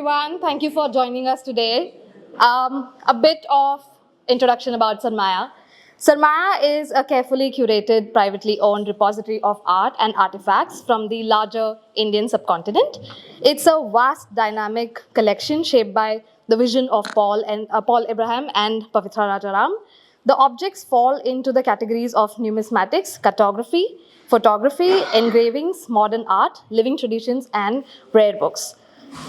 everyone. Thank you for joining us today. A bit of introduction about Sowmiya. Sowmiya is a carefully curated, privately owned repository of art and artifacts from the larger Indian subcontinent. It's a vast, dynamic collection shaped by the vision of Paul Abraham and Pavitra Rajaram. The objects fall into the categories of numismatics, cartography, photography, engravings, modern art, living traditions, and rare books.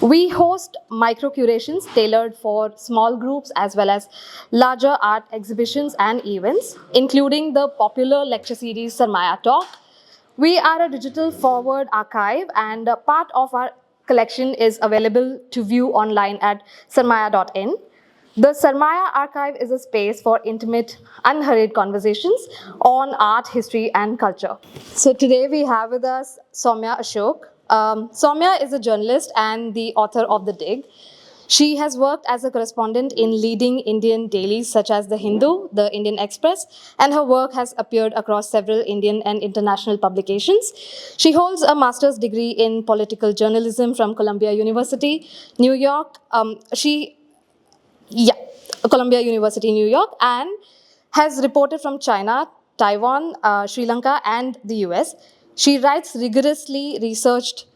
We host micro-curations tailored for small groups as well as larger art exhibitions and events, including the popular lecture series Sowmiya Talk. We are a digital forward archive, and a part of our collection is available to view online at sowmiya.in. The Sowmiya Archive is a space for intimate, unhurried conversations on art, history, and culture. So today we have with us Sowmiya Ashok. Sowmiya is a journalist and the author of The Dig. She has worked as a correspondent in leading Indian dailies such as The Hindu, The Indian Express, and her work has appeared across several Indian and international publications. She holds a master's degree in political journalism from Columbia University, New York. Columbia University, New York, and has reported from China, Taiwan, Sri Lanka, and the US. She writes rigorously researched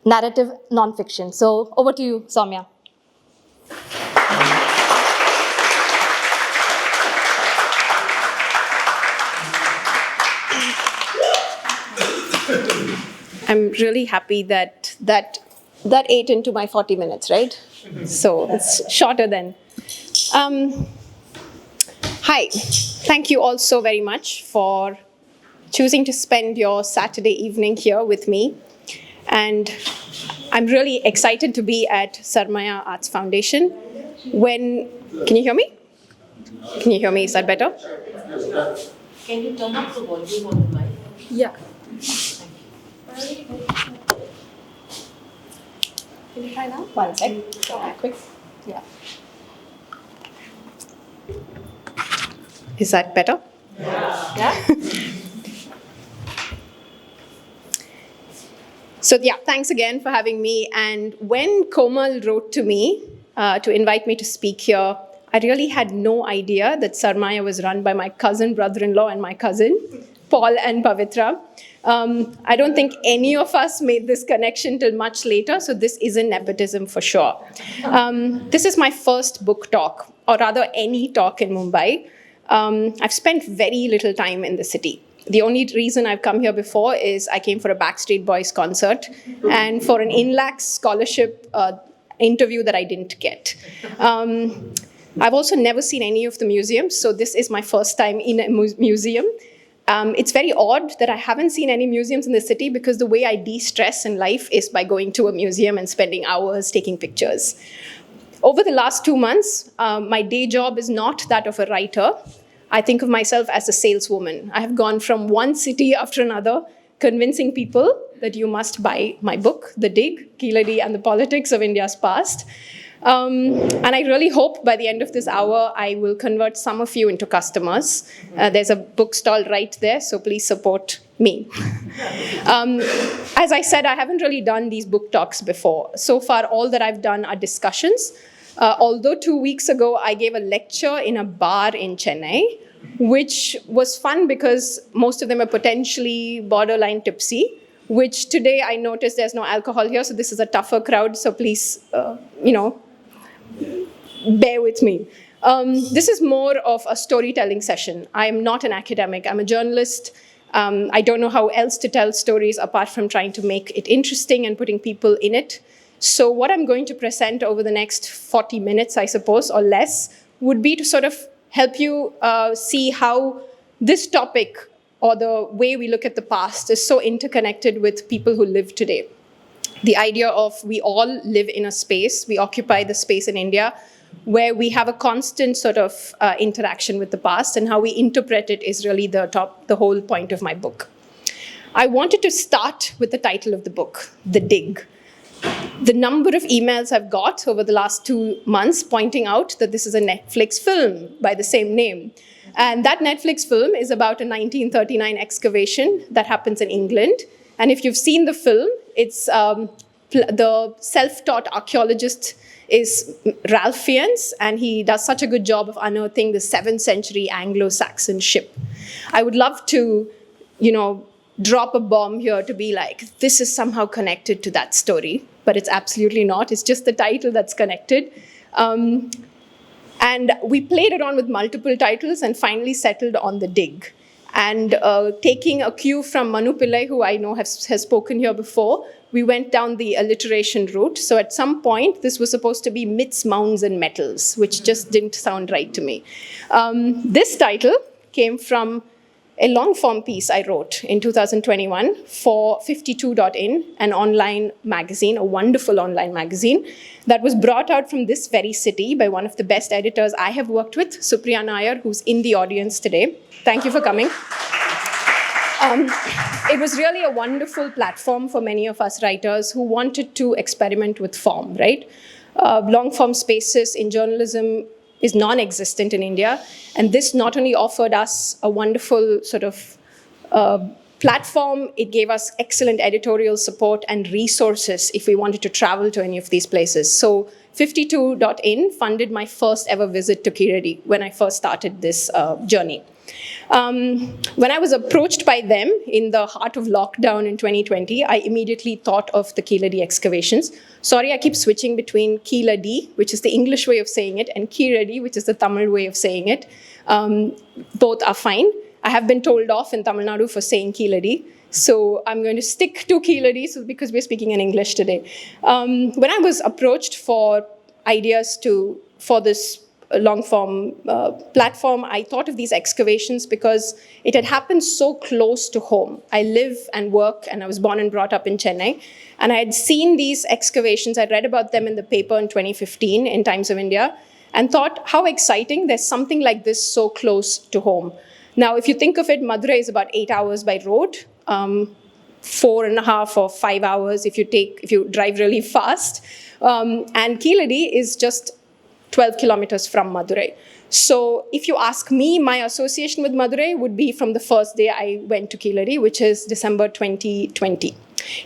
narrative nonfiction. So over to you, Sowmiya. I'm really happy that ate into my 40 minutes, right? So it's shorter than. Hi, thank you all so very much for choosing to spend your Saturday evening here with me. And I'm really excited to be at Sowmiya Arts Foundation. Can you hear me? Can you hear me? Is that better? Can you turn up the volume on the mic? Yeah. Thank you. Can you try now? One sec. Quick. Yeah. Is that better? Yeah? So thanks again for having me. And when Komal wrote to me to invite me to speak here, I really had no idea that Sowmiya was run by my cousin, brother-in-law, and my cousin, Paul and Pavitra. I don't think any of us made this connection till much later, so this isn't nepotism for sure. This is my first book talk, or rather any talk in Mumbai. I've spent very little time in the city. The only reason I've come here before is I came for a Backstreet Boys concert and for an INLAC scholarship interview that I didn't get. I've also never seen any of the museums, so this is my first time in a museum. It's very odd that I haven't seen any museums in the city because the way I de-stress in life is by going to a museum and spending hours taking pictures. Over the last 2 months, my day job is not that of a writer. I think of myself as a saleswoman. I have gone from one city after another, convincing people that you must buy my book, The Dig, Keeladi and the Politics of India's Past. And I really hope by the end of this hour, I will convert some of you into customers. There's a bookstall right there, so please support me. As I said, I haven't really done these book talks before. So far, all that I've done are discussions. Although 2 weeks ago, I gave a lecture in a bar in Chennai, which was fun because most of them are potentially borderline tipsy, which today I noticed there's no alcohol here, so this is a tougher crowd, so please, bear with me. This is more of a storytelling session. I am not an academic. I'm a journalist. I don't know how else to tell stories apart from trying to make it interesting and putting people in it. So what I'm going to present over the next 40 minutes, I suppose, or less, would be to sort of help you see how this topic or the way we look at the past is so interconnected with people who live today. The idea of we all live in a space, we occupy the space in India, where we have a constant sort of interaction with the past, and how we interpret it is really the whole point of my book. I wanted to start with the title of the book, The Dig. The number of emails I've got over the last 2 months pointing out that this is a Netflix film by the same name. And that Netflix film is about a 1939 excavation that happens in England. And if you've seen the film, it's the self-taught archaeologist is Ralph Fiennes, and he does such a good job of unearthing the 7th century Anglo-Saxon ship. I would love to, drop a bomb here to be like, this is somehow connected to that story, but it's absolutely not. It's just the title that's connected. And we played around with multiple titles and finally settled on The Dig. And taking a cue from Manu Pillai, who I know has spoken here before, we went down the alliteration route. So at some point, this was supposed to be Myths, Mounds, and Metals, which just didn't sound right to me. This title came from a long-form piece I wrote in 2021 for 52.in, an online magazine, a wonderful online magazine, that was brought out from this very city by one of the best editors I have worked with, Supriya Nair, who's in the audience today. Thank you for coming. It was really a wonderful platform for many of us writers who wanted to experiment with form, right? Long-form spaces in journalism is non-existent in India. And this not only offered us a wonderful sort of platform, it gave us excellent editorial support and resources if we wanted to travel to any of these places. So 52.in funded my first ever visit to Keeladi when I first started this journey. When I was approached by them in the heart of lockdown in 2020, I immediately thought of the Keeladi excavations. Sorry, I keep switching between Keeladi, which is the English way of saying it, and Keeladi, which is the Tamil way of saying it. Both are fine. I have been told off in Tamil Nadu for saying Keeladi, so I'm going to stick to Keeladi because we're speaking in English today. When I was approached for ideas for this long-form platform, I thought of these excavations because it had happened so close to home. I live and work, and I was born and brought up in Chennai, and I had seen these excavations. I read about them in the paper in 2015 in Times of India, and thought, how exciting, there's something like this so close to home. Now, if you think of it, Madurai is about 8 hours by road, 4.5 or 5 hours if you drive really fast, and Keeladi is just 12 kilometers from Madurai. So if you ask me, my association with Madurai would be from the first day I went to Keeladi, which is December 2020.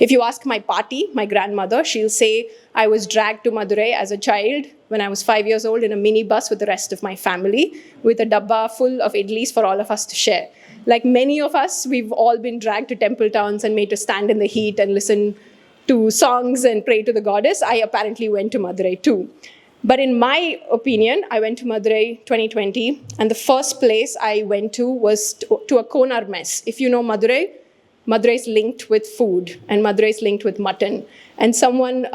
If you ask my party, my grandmother, she'll say I was dragged to Madurai as a child when I was 5 years old in a minibus with the rest of my family, with a dabba full of idlis for all of us to share. Like many of us, we've all been dragged to temple towns and made to stand in the heat and listen to songs and pray to the goddess. I apparently went to Madurai too. But in my opinion, I went to Madurai 2020, and the first place I went to was to a konar mess. If you know Madurai, Madurai is linked with food, and Madurai is linked with mutton. And someone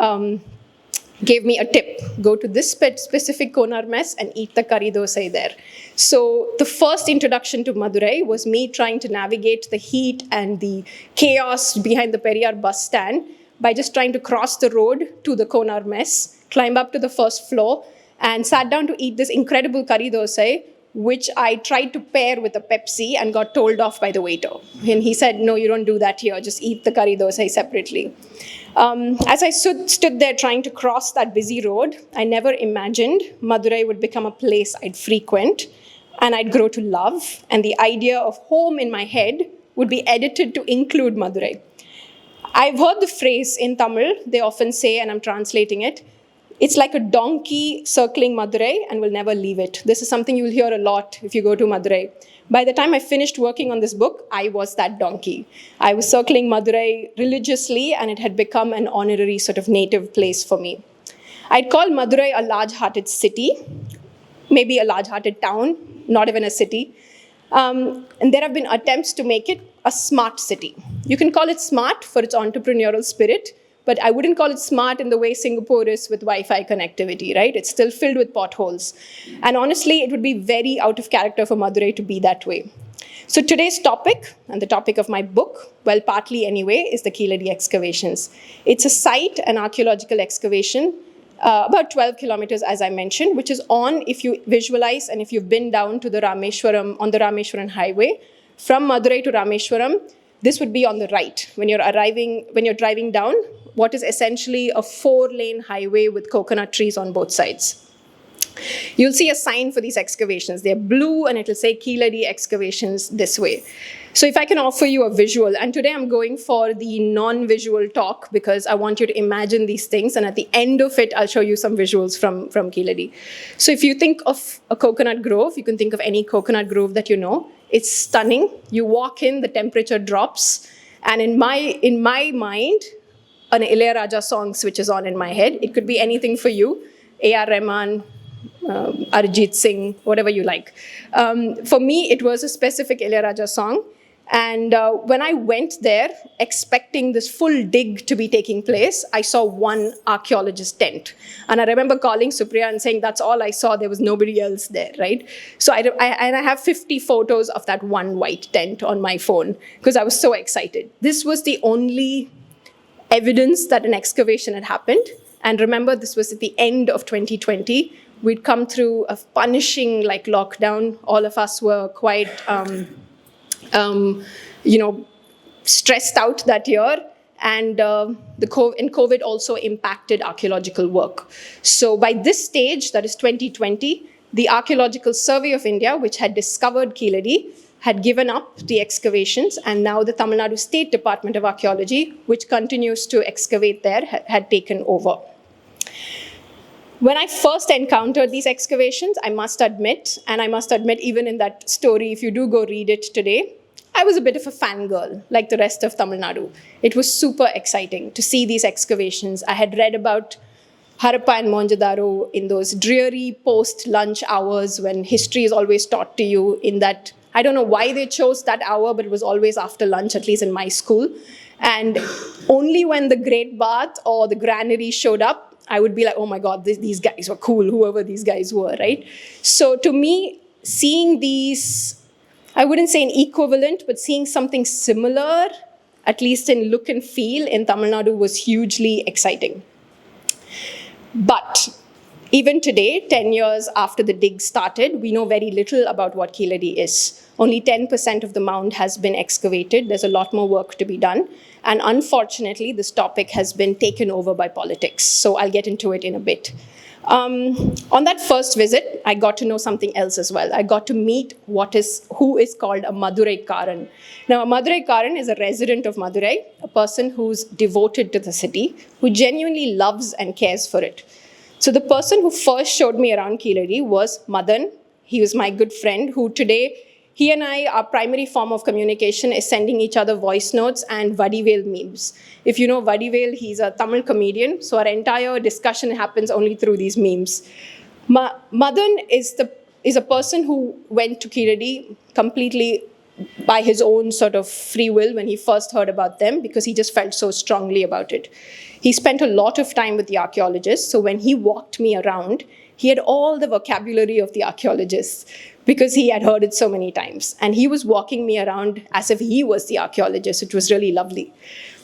gave me a tip. Go to this specific konar mess and eat the curry dosai there. So the first introduction to Madurai was me trying to navigate the heat and the chaos behind the Periyar bus stand by just trying to cross the road to the konar mess, climb up to the first floor, and sat down to eat this incredible curry dosai, which I tried to pair with a Pepsi and got told off by the waiter. And he said, no, you don't do that here, just eat the curry dosai separately. As I stood there trying to cross that busy road, I never imagined Madurai would become a place I'd frequent and I'd grow to love, and the idea of home in my head would be edited to include Madurai. I've heard the phrase in Tamil, they often say, and I'm translating it, it's like a donkey circling Madurai and will never leave it. This is something you'll hear a lot if you go to Madurai. By the time I finished working on this book, I was that donkey. I was circling Madurai religiously, and it had become an honorary sort of native place for me. I'd call Madurai a large-hearted city, maybe a large-hearted town, not even a city. And there have been attempts to make it a smart city. You can call it smart for its entrepreneurial spirit, but I wouldn't call it smart in the way Singapore is with Wi-Fi connectivity, right? It's still filled with potholes. And honestly, it would be very out of character for Madurai to be that way. So today's topic, and the topic of my book, well, partly anyway, is the Keeladi excavations. It's a site, an archeological excavation, about 12 kilometers, as I mentioned, which is on, if you visualize, and if you've been down to the Rameshwaram, on the Rameshwaram highway, from Madurai to Rameshwaram, this would be on the right. When you're driving down, what is essentially a 4-lane highway with coconut trees on both sides. you'll see a sign for these excavations. They're blue and it'll say Keeladi excavations this way. So if I can offer you a visual, and today I'm going for the non-visual talk because I want you to imagine these things, and at the end of it, I'll show you some visuals from Keeladi. So if you think of a coconut grove, you can think of any coconut grove that you know. It's stunning. You walk in, the temperature drops, and in my mind, an Ilayaraja song switches on in my head. It could be anything for you, A.R. Rahman, Arjit Singh, whatever you like. For me, it was a specific Ilayaraja song. And when I went there, expecting this full dig to be taking place, I saw one archaeologist tent. And I remember calling Supriya and saying, that's all I saw. There was nobody else there, right? So I have 50 photos of that one white tent on my phone because I was so excited. This was the only evidence that an excavation had happened. And remember, this was at the end of 2020. We'd come through a punishing lockdown. All of us were quite, stressed out that year. And COVID also impacted archaeological work. So by this stage, that is 2020, the Archaeological Survey of India, which had discovered Keeladi, had given up the excavations, and now the Tamil Nadu State Department of Archaeology, which continues to excavate there, had taken over. When I first encountered these excavations, I must admit even in that story, if you do go read it today, I was a bit of a fangirl, like the rest of Tamil Nadu. It was super exciting to see these excavations. I had read about Harappa and Mohenjo-daro in those dreary post-lunch hours when history is always taught to you in that, I don't know why they chose that hour, but it was always after lunch, at least in my school. And only when the Great Bath or the granary showed up, I would be like, oh my God, these guys were cool, whoever these guys were, right? So to me, seeing these, I wouldn't say an equivalent, but seeing something similar, at least in look and feel, in Tamil Nadu was hugely exciting. But even today, 10 years after the dig started, we know very little about what Keeladi is. Only 10% of the mound has been excavated. There's a lot more work to be done. And unfortunately, this topic has been taken over by politics. So I'll get into it in a bit. On that first visit, I got to know something else as well. I got to meet who is called a Maduraikaran. Now, a Maduraikaran is a resident of Madurai, a person who's devoted to the city, who genuinely loves and cares for it. So the person who first showed me around Keeladi was Madan. He was my good friend who today, he and I, our primary form of communication is sending each other voice notes and Vadivel memes. If you know Vadivel, he's a Tamil comedian, so our entire discussion happens only through these memes. Madan is a person who went to Keeladi completely by his own sort of free will when he first heard about them because he just felt so strongly about it. He spent a lot of time with the archaeologists, so when he walked me around, he had all the vocabulary of the archaeologists because he had heard it so many times. And he was walking me around as if he was the archaeologist, which was really lovely.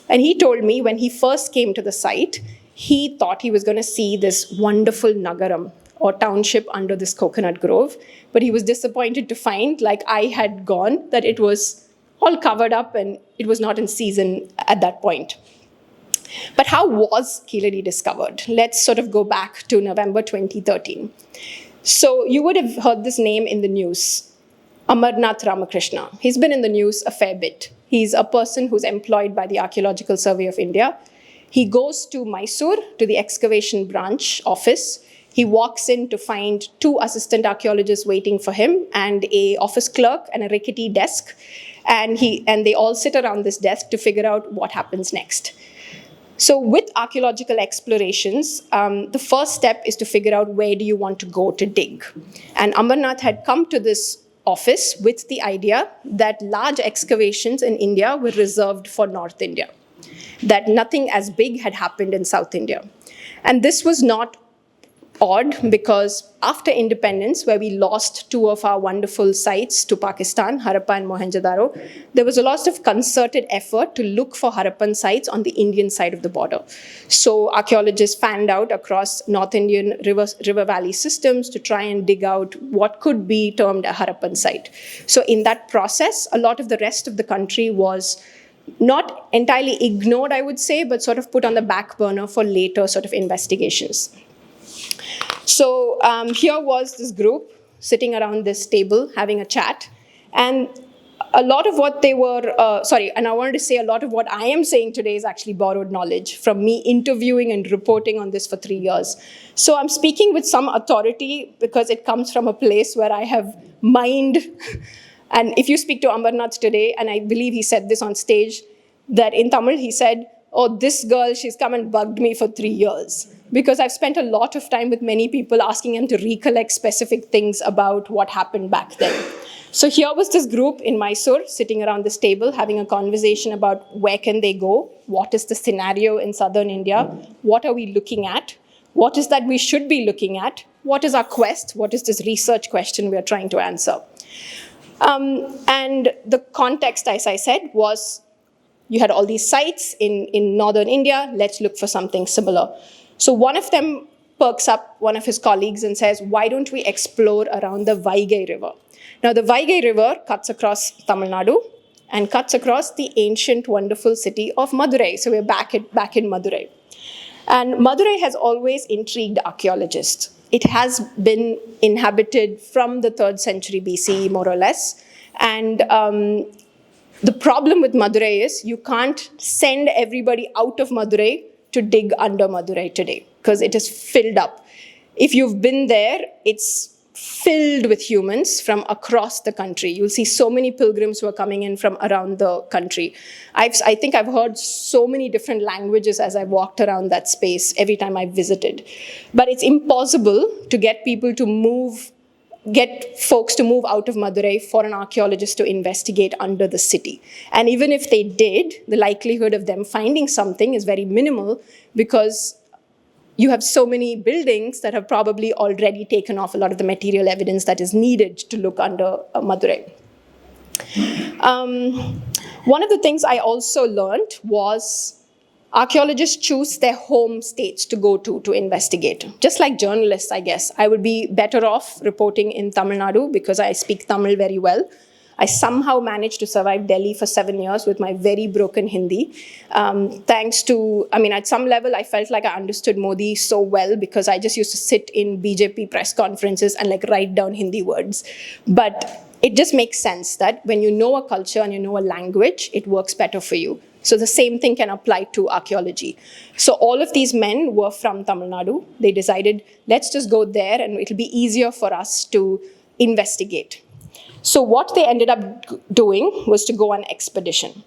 And he told me when he first came to the site, he thought he was going to see this wonderful nagaram or township under this coconut grove. But he was disappointed to find, like I had gone, that it was all covered up and it was not in season at that point. But how was Keeladi discovered? Let's sort of go back to November 2013. So you would have heard this name in the news, Amarnath Ramakrishna. He's been in the news a fair bit. He's a person who's employed by the Archaeological Survey of India. He goes to Mysore, to the excavation branch office. He walks in to find 2 assistant archaeologists waiting for him and an office clerk and a rickety desk. And they all sit around this desk to figure out what happens next. So with archaeological explorations, the first step is to figure out where do you want to go to dig. And Amarnath had come to this office with the idea that large excavations in India were reserved for North India, that nothing as big had happened in South India. And this was not odd because after independence, where we lost 2 of our wonderful sites to Pakistan, Harappa and Mohenjo-daro, there was a lot of concerted effort to look for Harappan sites on the Indian side of the border. So archaeologists fanned out across North Indian river valley systems to try and dig out what could be termed a Harappan site. So in that process, a lot of the rest of the country was not entirely ignored, I would say, but sort of put on the back burner for later sort of investigations. So here was this group sitting around this table having a chat. And a lot of what they were, and I wanted to say a lot of what I am saying today is actually borrowed knowledge from me interviewing and reporting on this for 3 years. So I'm speaking with some authority because it comes from a place where I have mined. And if you speak to Amarnath today, and I believe he said this on stage, that in Tamil he said, oh, this girl, she's come and bugged me for 3 years. Because I've spent a lot of time with many people asking them to recollect specific things about what happened back then. So here was this group in Mysore sitting around this table having a conversation about where can they go, what is the scenario in southern India, what are we looking at, what is that we should be looking at, what is our quest, what is this research question we are trying to answer. And the context, as I said, was you had all these sites in northern India, let's look for something similar. So one of them perks up one of his colleagues and says, why don't we explore around the Vaigai River? Now, the Vaigai River cuts across Tamil Nadu and cuts across the ancient, wonderful city of Madurai. So we're back in Madurai. And Madurai has always intrigued archaeologists. It has been inhabited from the 3rd century BCE, more or less. And the problem with Madurai is you can't send everybody out of Madurai to dig under Madurai today because it is filled up. If you've been there, it's filled with humans from across the country. You'll see so many pilgrims who are coming in from around the country. I think I've heard so many different languages as I walked around that space every time I visited. But it's impossible to get people to move, get folks to move out of Madurai for an archaeologist to investigate under the city. And even if they did, the likelihood of them finding something is very minimal because you have so many buildings that have probably already taken off a lot of the material evidence that is needed to look under Madurai. One of the things I also learned was archaeologists choose their home states to go to investigate. Just like journalists, I guess. I would be better off reporting in Tamil Nadu because I speak Tamil very well. I somehow managed to survive Delhi for 7 years with my very broken Hindi. Thanks to, at some level, I felt like I understood Modi so well because I just used to sit in BJP press conferences and write down Hindi words. But it just makes sense that when you know a culture and you know a language, it works better for you. So the same thing can apply to archaeology. So all of these men were from Tamil Nadu. They decided, let's just go there and it'll be easier for us to investigate. So what they ended up doing was to go on expedition.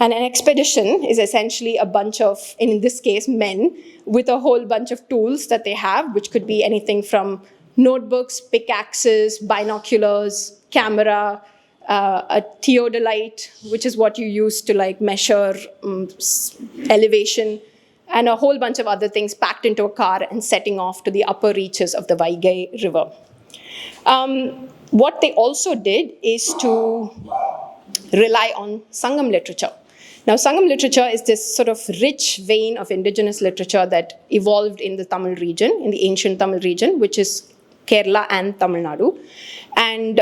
And an expedition is essentially a bunch of, in this case, men with a whole bunch of tools that they have, which could be anything from notebooks, pickaxes, binoculars, camera, a theodolite, which is what you use to measure elevation, and a whole bunch of other things packed into a car and setting off to the upper reaches of the Vaigai River. What they also did is to rely on Sangam literature. Now, Sangam literature is this sort of rich vein of indigenous literature that evolved in the Tamil region, in the ancient Tamil region, which is Kerala and Tamil Nadu. And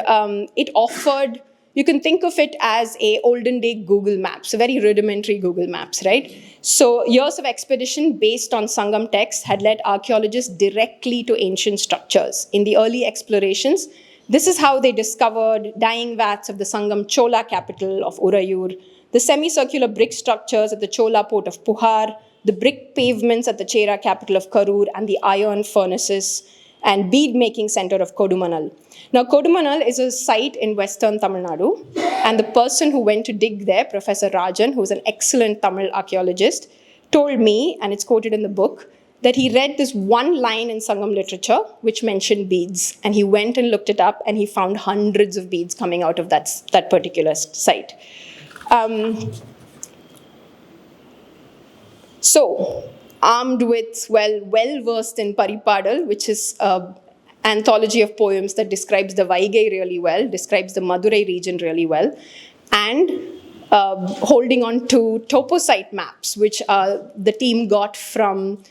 it offered, you can think of it as a olden day Google Maps, a very rudimentary Google Maps, right? So years of expedition based on Sangam texts had led archaeologists directly to ancient structures. In the early explorations, this is how they discovered dyeing vats of the Sangam Chola capital of Urayur, the semicircular brick structures at the Chola port of Puhar, the brick pavements at the Chera capital of Karur, and the iron furnaces and bead-making center of Kodumanal. Now, Kodumanal is a site in western Tamil Nadu, and the person who went to dig there, Professor Rajan, who is an excellent Tamil archaeologist, told me, and it's quoted in the book, that he read this one line in Sangam literature which mentioned beads, and he went and looked it up, and he found hundreds of beads coming out of that particular site. So, armed with, well-versed in Paripadal, which is an anthology of poems that describes the Vaigai really well, describes the Madurai region really well, and holding on to toposite maps, which the team got from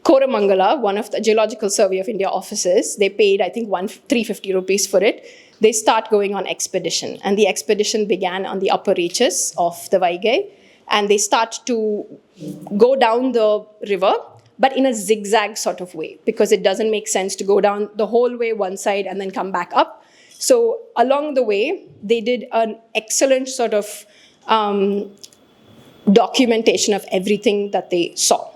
Koramangala, one of the Geological Survey of India offices. They paid, I think, 350 rupees for it. They start going on expedition. And the expedition began on the upper reaches of the Vaigai. And they start to go down the river, but in a zigzag sort of way, because it doesn't make sense to go down the whole way one side and then come back up. So along the way, they did an excellent sort of documentation of everything that they saw.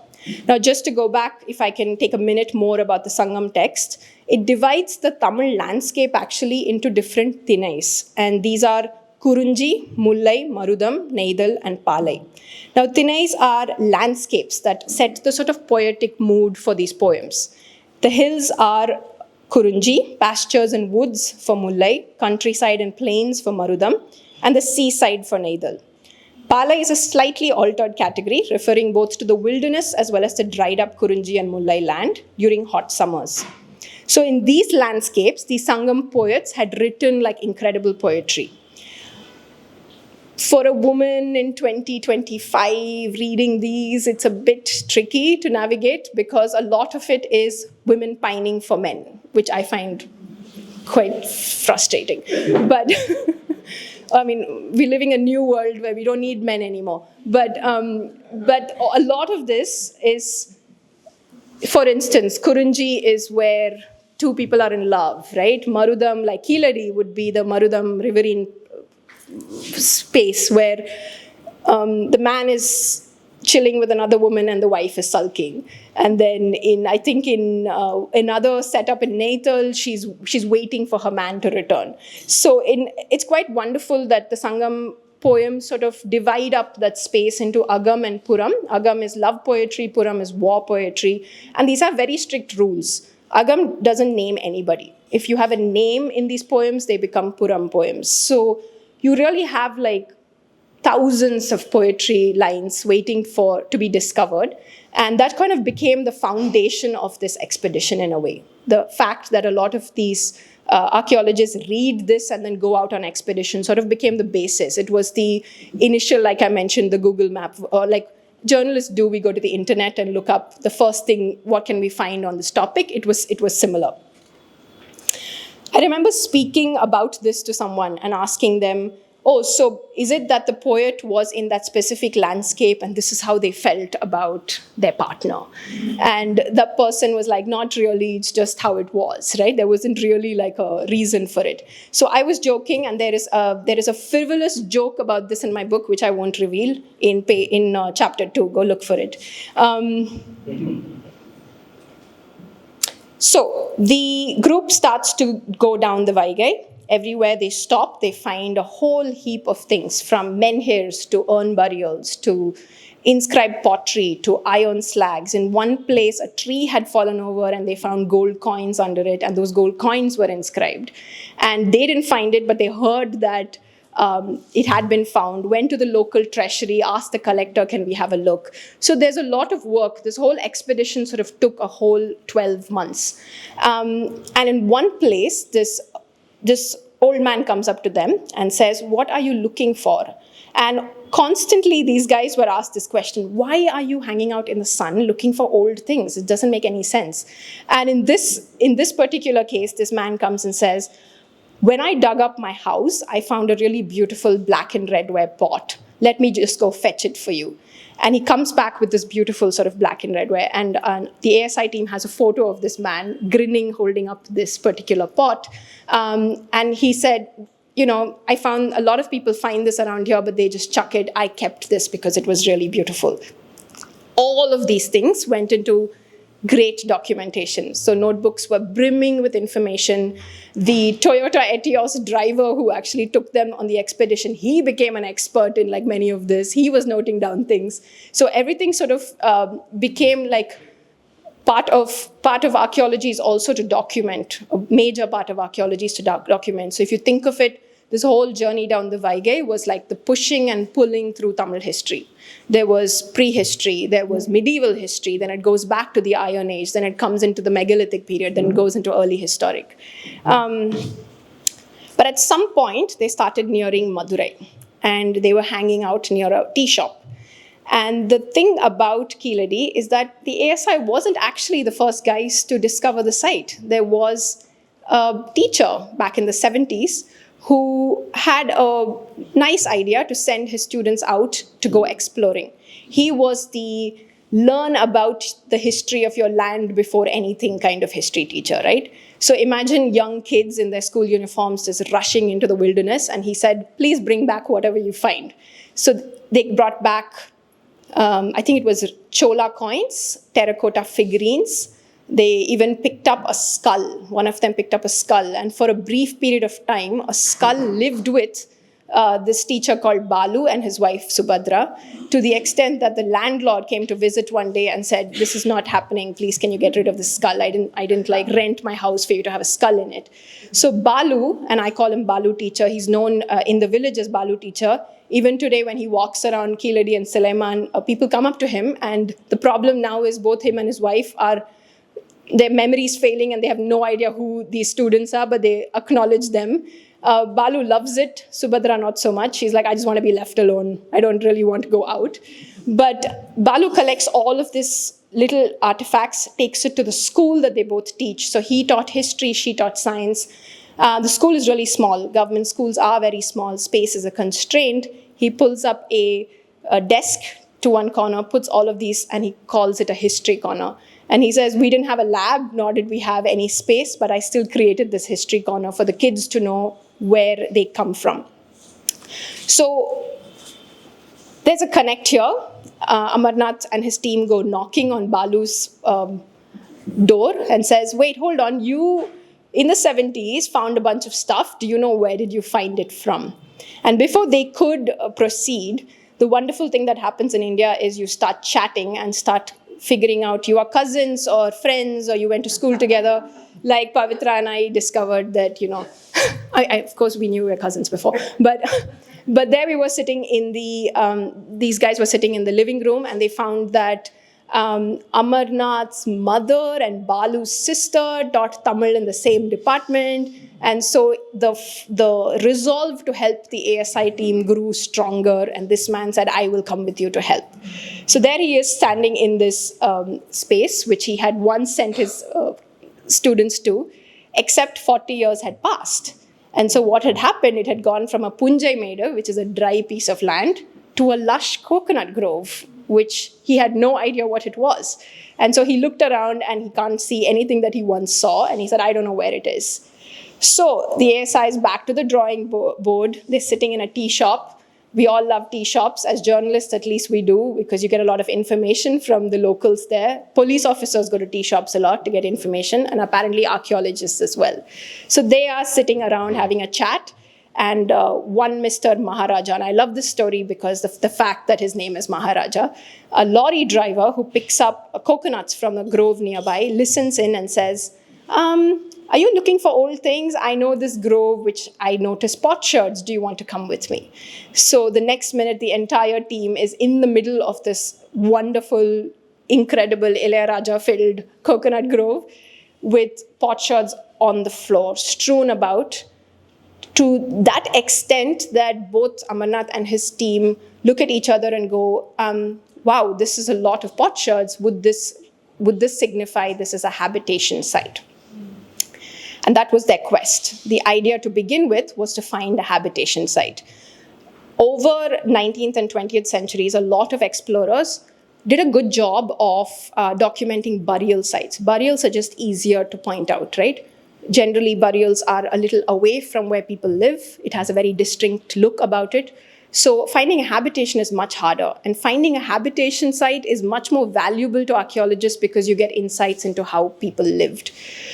Now, just to go back, if I can take a minute more about the Sangam text, it divides the Tamil landscape actually into different Thinais. And these are Kurunji, Mullai, Marudam, Neidal, and Palai. Now, Thinais are landscapes that set the sort of poetic mood for these poems. The hills are Kurunji, pastures and woods for Mullai, countryside and plains for Marudam, and the seaside for Neidal. Palai is a slightly altered category, referring both to the wilderness as well as the dried up Kurunji and Mullai land during hot summers. So in these landscapes, the Sangam poets had written like incredible poetry. For a woman in 2025 reading these, it's a bit tricky to navigate because a lot of it is women pining for men, which I find quite frustrating. But I mean, we're living a new world where we don't need men anymore. But a lot of this is, for instance, Kurunji is where two people are in love, right? Marudam, like Keeladi, would be the Marudam riverine space where the man is chilling with another woman and the wife is sulking. And then in another setup in Natal, she's waiting for her man to return. So it's quite wonderful that the Sangam poems sort of divide up that space into Agam and Puram. Agam is love poetry, Puram is war poetry. And these have very strict rules. Agam doesn't name anybody. If you have a name in these poems, they become Puram poems. So you really have like thousands of poetry lines waiting to be discovered. And that kind of became the foundation of this expedition in a way. The fact that a lot of these archaeologists read this and then go out on expedition sort of became the basis. It was the initial, like I mentioned, the Google map, or like journalists do, we go to the internet and look up the first thing, what can we find on this topic? It was similar. I remember speaking about this to someone and asking them, oh, so is it that the poet was in that specific landscape and this is how they felt about their partner? And the person was like, not really, it's just how it was, right? There wasn't really like a reason for it. So I was joking, and there is a frivolous joke about this in my book, which I won't reveal in chapter 2. Go look for it. So the group starts to go down the Vaigai. Everywhere they stop, they find a whole heap of things, from menhirs to urn burials to inscribed pottery to iron slags. In one place, a tree had fallen over and they found gold coins under it, and those gold coins were inscribed. And they didn't find it, but they heard that it had been found, went to the local treasury, asked the collector, can we have a look? So there's a lot of work. This whole expedition sort of took a whole 12 months. And in one place, this old man comes up to them and says, what are you looking for? And constantly these guys were asked this question, why are you hanging out in the sun looking for old things? It doesn't make any sense. And in this particular case, this man comes and says, when I dug up my house, I found a really beautiful black and red ware pot. Let me just go fetch it for you. And he comes back with this beautiful sort of black and red ware. And the ASI team has a photo of this man grinning, holding up this particular pot. And he said, I found a lot of people find this around here, but they just chuck it. I kept this because it was really beautiful. All of these things went into great documentation. So notebooks were brimming with information. The Toyota Etios driver who actually took them on the expedition, he became an expert in like many of this. He was noting down things. So everything sort of became like part of archaeology is also to document. A major part of archaeology is to document. So if you think of it, this whole journey down the Vaigai was like the pushing and pulling through Tamil history. There was prehistory, there was medieval history, then it goes back to the Iron Age, then it comes into the megalithic period, then it goes into early historic. But at some point, they started nearing Madurai, and they were hanging out near a tea shop. And the thing about Keeladi is that the ASI wasn't actually the first guys to discover the site. There was a teacher back in the 70s who had a nice idea to send his students out to go exploring. He was the learn about the history of your land before anything kind of history teacher, right? So imagine young kids in their school uniforms just rushing into the wilderness, and he said, please bring back whatever you find. So they brought back, I think it was Chola coins, terracotta figurines. They even picked up a skull. One of them picked up a skull, and for a brief period of time, a skull lived with this teacher called Balu and his wife Subhadra, to the extent that the landlord came to visit one day and said, this is not happening, please can you get rid of the skull? I didn't like rent my house for you to have a skull in it. So Balu, and I call him Balu teacher, he's known in the village as Balu teacher. Even today when he walks around Keeladi and Sulaiman, people come up to him, and the problem now is both him and his wife their memory is failing and they have no idea who these students are, but they acknowledge them. Balu loves it. Subhadra, not so much. She's like, I just want to be left alone. I don't really want to go out. But Balu collects all of these little artifacts, takes it to the school that they both teach. So he taught history, she taught science. The school is really small. Government schools are very small. Space is a constraint. He pulls up a desk to one corner, puts all of these, and he calls it a history corner. And he says, we didn't have a lab, nor did we have any space, but I still created this history corner for the kids to know where they come from. So there's a connect here. Amarnath and his team go knocking on Balu's door and says, wait, hold on, you in the 70s found a bunch of stuff. Do you know where did you find it from? And before they could proceed, the wonderful thing that happens in India is you start chatting and start figuring out you are cousins or friends or you went to school together. Like Pavitra and I discovered that, of course we knew we were cousins before, but there we were sitting in these guys were sitting in the living room, and they found that Amarnath's mother and Balu's sister taught Tamil in the same department. And so the resolve to help the ASI team grew stronger, and this man said, I will come with you to help. So there he is standing in this space, which he had once sent his students to, except 40 years had passed. And so what had happened, it had gone from a Punjai Meda, which is a dry piece of land, to a lush coconut grove, which he had no idea what it was. And so he looked around and he can't see anything that he once saw, and he said, I don't know where it is. So the ASI is back to the drawing board. They're sitting in a tea shop. We all love tea shops. As journalists, at least we do, because you get a lot of information from the locals there. Police officers go to tea shops a lot to get information, and apparently archaeologists as well. So they are sitting around having a chat, and one Mr. Maharaja, and I love this story because of the fact that his name is Maharaja, a lorry driver who picks up coconuts from a grove nearby, listens in and says, are you looking for old things? I know this grove, which I notice potsherds. Do you want to come with me? So the next minute, the entire team is in the middle of this wonderful, incredible Ilayaraja-filled coconut grove with potsherds on the floor, strewn about, to that extent that both Amarnath and his team look at each other and go, wow, this is a lot of potsherds. Would this signify this is a habitation site? And that was their quest. The idea to begin with was to find a habitation site. Over 19th and 20th centuries, a lot of explorers did a good job of documenting burial sites. Burials are just easier to point out, right? Generally, burials are a little away from where people live. It has a very distinct look about it. So finding a habitation is much harder. And finding a habitation site is much more valuable to archaeologists because you get insights into how people lived.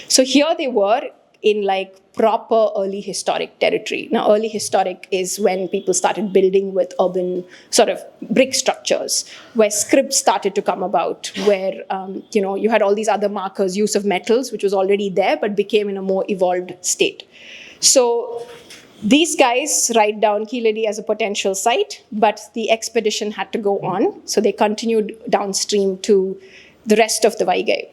So here they were in like proper early historic territory. Now, early historic is when people started building with urban sort of brick structures, where scripts started to come about, where you had all these other markers, use of metals, which was already there, but became in a more evolved state. So these guys write down Keeladi as a potential site, but the expedition had to go on. So they continued downstream to the rest of the Vaigai.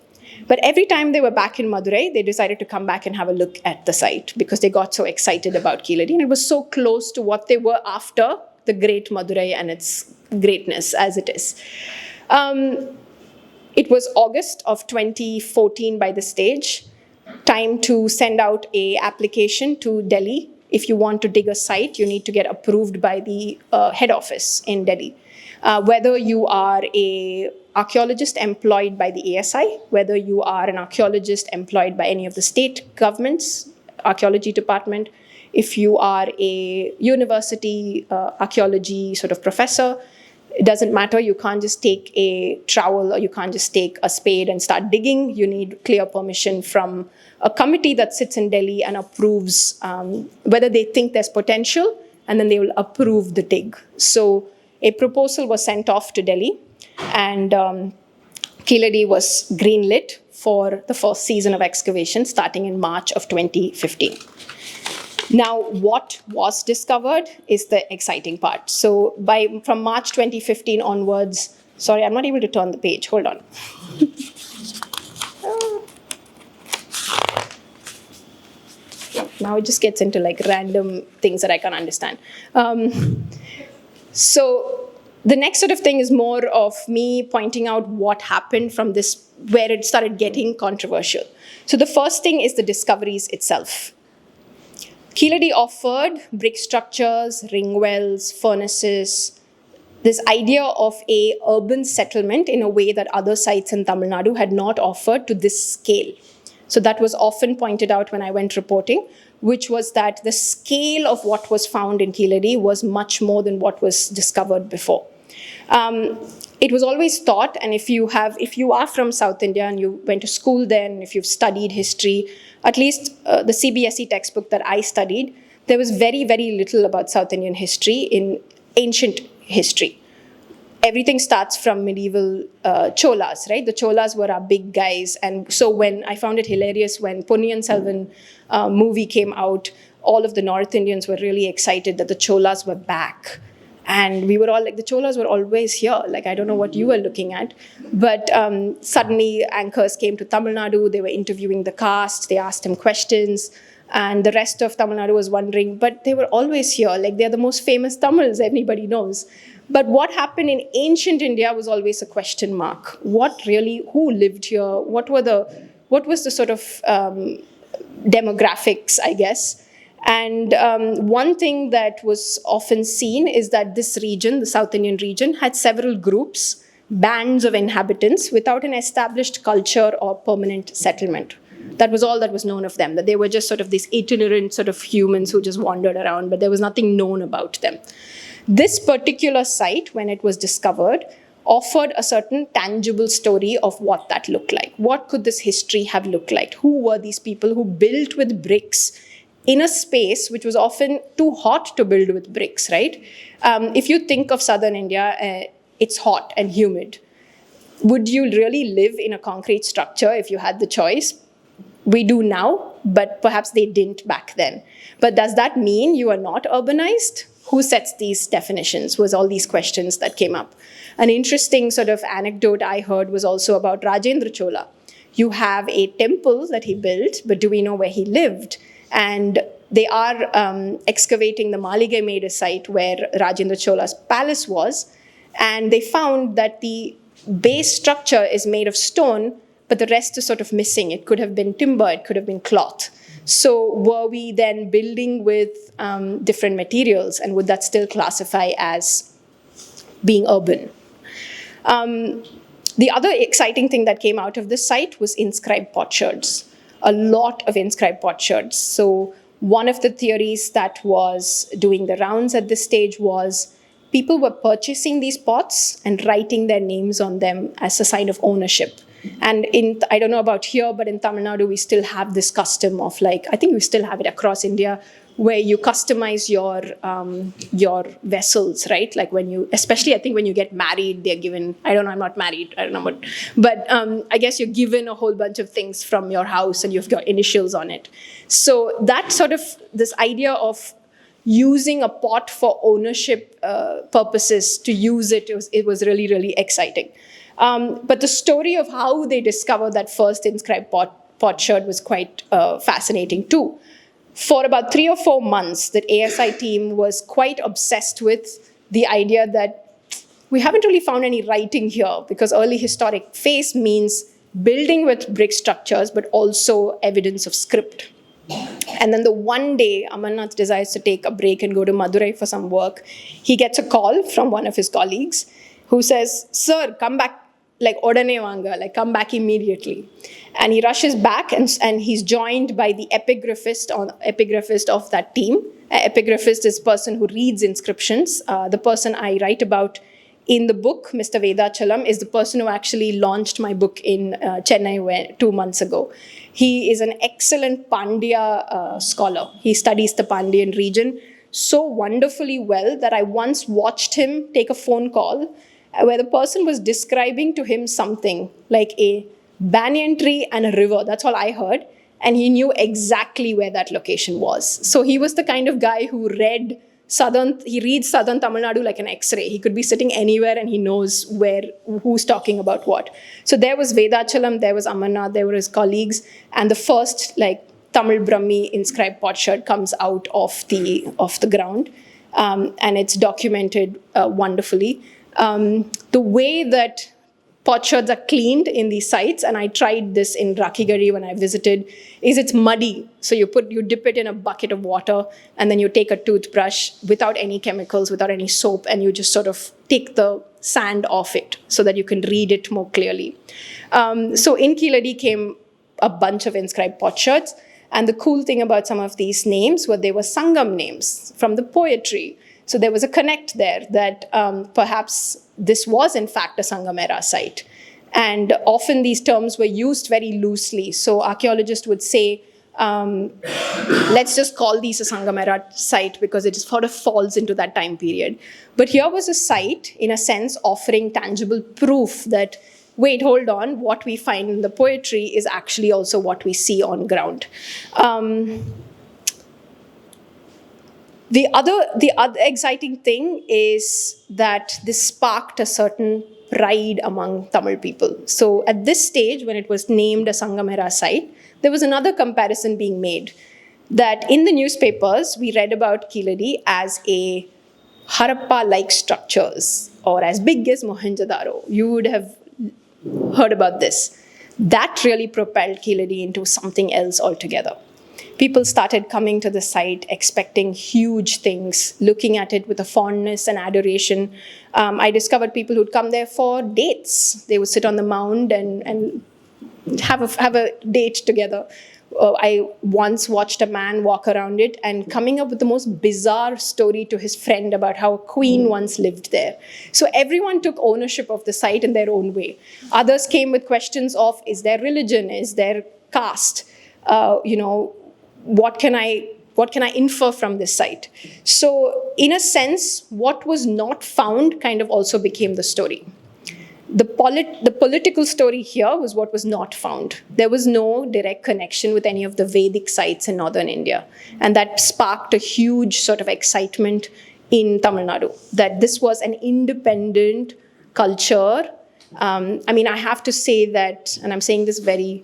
But every time they were back in Madurai, they decided to come back and have a look at the site because they got so excited about Keeladi. And it was so close to what they were after the great Madurai and its greatness as it is. It was August of 2014 by the stage. Time to send out an application to Delhi. If you want to dig a site, you need to get approved by the head office in Delhi. Whether you are a archaeologist employed by the ASI, whether you are an archaeologist employed by any of the state governments, archaeology department, if you are a university archaeology sort of professor, it doesn't matter. You can't just take a trowel or you can't just take a spade and start digging. You need clear permission from a committee that sits in Delhi and approves whether they think there's potential, and then they will approve the dig. So a proposal was sent off to Delhi, and Keeladi was greenlit for the first season of excavation starting in March of 2015. Now, what was discovered is the exciting part. So from March 2015 onwards, sorry, I'm not able to turn the page. Hold on. Now it just gets into like random things that I can't understand. So the next sort of thing is more of me pointing out what happened from this, where it started getting controversial. So the first thing is the discoveries itself. Keeladi offered brick structures, ring wells, furnaces, this idea of a urban settlement in a way that other sites in Tamil Nadu had not offered to this scale. So that was often pointed out when I went reporting, which was that the scale of what was found in Keeladi was much more than what was discovered before. It was always thought, and if you are from South India and you went to school then, if you've studied history, at least the CBSE textbook that I studied, there was very, very little about South Indian history in ancient history. Everything starts from medieval Cholas, right? The Cholas were our big guys. And so when I found it hilarious when Ponniyin Selvan movie came out, all of the North Indians were really excited that the Cholas were back. And we were all like, the Cholas were always here. Like, I don't know what you were looking at. But suddenly anchors came to Tamil Nadu. They were interviewing the cast. They asked him questions. And the rest of Tamil Nadu was wondering, but they were always here. Like, they're the most famous Tamils everybody knows. But what happened in ancient India was always a question mark. Who lived here? What was the sort of demographics, I guess? And one thing that was often seen is that this region, the South Indian region, had several groups, bands of inhabitants without an established culture or permanent settlement. That was all that was known of them, that they were just sort of these itinerant sort of humans who just wandered around, but there was nothing known about them. This particular site, when it was discovered, offered a certain tangible story of what that looked like. What could this history have looked like? Who were these people who built with bricks in a space which was often too hot to build with bricks, right? If you think of southern India, it's hot and humid. Would you really live in a concrete structure if you had the choice? We do now, but perhaps they didn't back then. But does that mean you are not urbanized? Who sets these definitions? Was all these questions that came up. An interesting sort of anecdote I heard was also about Rajendra Chola. You have a temple that he built, but do we know where he lived? And they are excavating the Maligai Meda site where Rajendra Chola's palace was. And they found that the base structure is made of stone, but the rest is sort of missing. It could have been timber, it could have been cloth. So were we then building with different materials, and would that still classify as being urban? The other exciting thing that came out of this site was inscribed potsherds. A lot of inscribed potsherds. So one of the theories that was doing the rounds at this stage was people were purchasing these pots and writing their names on them as a sign of ownership. And I don't know about here, but in Tamil Nadu, we still have this custom of I think we still have it across India, where you customize your vessels, right? Like especially I think when you get married, they're given, I don't know, I'm not married, I don't know what, but I guess you're given a whole bunch of things from your house and you've got initials on it. So that sort of, this idea of using a pot for ownership purposes to use it was really, really exciting. But the story of how they discovered that first inscribed potsherd was quite fascinating too. For about 3 or 4 months, that ASI team was quite obsessed with the idea that we haven't really found any writing here, because early historic phase means building with brick structures, but also evidence of script. And then the one day Amarnath decides to take a break and go to Madurai for some work, he gets a call from one of his colleagues. who says, "Sir, come back, like odane vanga, like come back immediately." And he rushes back, and he's joined by the epigraphist of that team. Epigraphist is person who reads inscriptions. The person I write about in the book, Mr. Vedachalam, is the person who actually launched my book in Chennai 2 months ago. He is an excellent Pandya scholar. He studies the Pandyan region so wonderfully well that I once watched him take a phone call where the person was describing to him something like a banyan tree and a river. That's all I heard. And he knew exactly where that location was. So he was the kind of guy who reads Southern Tamil Nadu like an X-ray. He could be sitting anywhere and he knows who's talking about what. So there was Vedachalam, there was Amarnath, there were his colleagues, and the first Tamil Brahmi inscribed potsherd comes out of the ground, and it's documented wonderfully. The way that potsherds are cleaned in these sites, and I tried this in Rakhigarhi when I visited, is it's muddy. So you dip it in a bucket of water, and then you take a toothbrush without any chemicals, without any soap, and you just sort of take the sand off it so that you can read it more clearly. So in Keeladi came a bunch of inscribed potsherds, and the cool thing about some of these names were they were Sangam names from the poetry. So there was a connect there that perhaps this was in fact a Sangamera site. And often these terms were used very loosely. So archaeologists would say, let's just call these a Sangamera site because it sort of falls into that time period. But here was a site, in a sense, offering tangible proof that, wait, hold on, what we find in the poetry is actually also what we see on ground. The other exciting thing is that this sparked a certain pride among Tamil people. So at this stage, when it was named a Sangamera site, there was another comparison being made, that in the newspapers, we read about Keeladi as a Harappa-like structures, or as big as Mohenjo-daro. You would have heard about this. That really propelled Keeladi into something else altogether. People started coming to the site expecting huge things, looking at it with a fondness and adoration. I discovered people who'd come there for dates. They would sit on the mound and have a date together. I once watched a man walk around it and coming up with the most bizarre story to his friend about how a queen once lived there. So everyone took ownership of the site in their own way. Others came with questions of, is there religion? Is there caste? What can I infer from this site? So in a sense, what was not found kind of also became the story. The political story here was what was not found. There was no direct connection with any of the Vedic sites in northern India. And that sparked a huge sort of excitement in Tamil Nadu, that this was an independent culture. I have to say that, and I'm saying this very,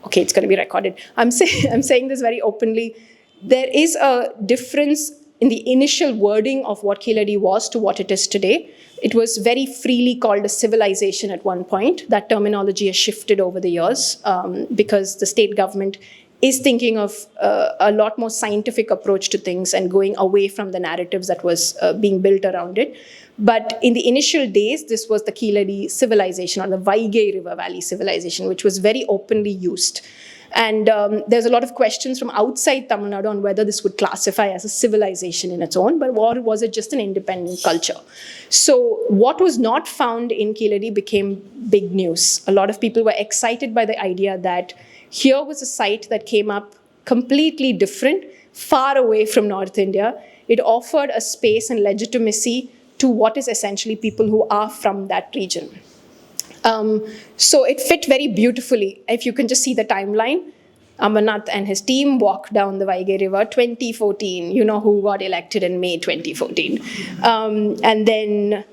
okay, it's going to be recorded. I'm saying this very openly. There is a difference in the initial wording of what Keeladi was to what it is today. It was very freely called a civilization at one point. That terminology has shifted over the years because the state government is thinking of a lot more scientific approach to things and going away from the narratives that was being built around it. But in the initial days, this was the Keeladi civilization, or the Vaigai River Valley civilization, which was very openly used. And there's a lot of questions from outside Tamil Nadu on whether this would classify as a civilization in its own, or was it just an independent culture? So what was not found in Keeladi became big news. A lot of people were excited by the idea that here was a site that came up completely different, far away from North India. It offered a space and legitimacy to what is essentially people who are from that region. So it fit very beautifully. If you can just see the timeline, Amarnath and his team walked down the Vaigai River, 2014. You know who got elected in May 2014. And then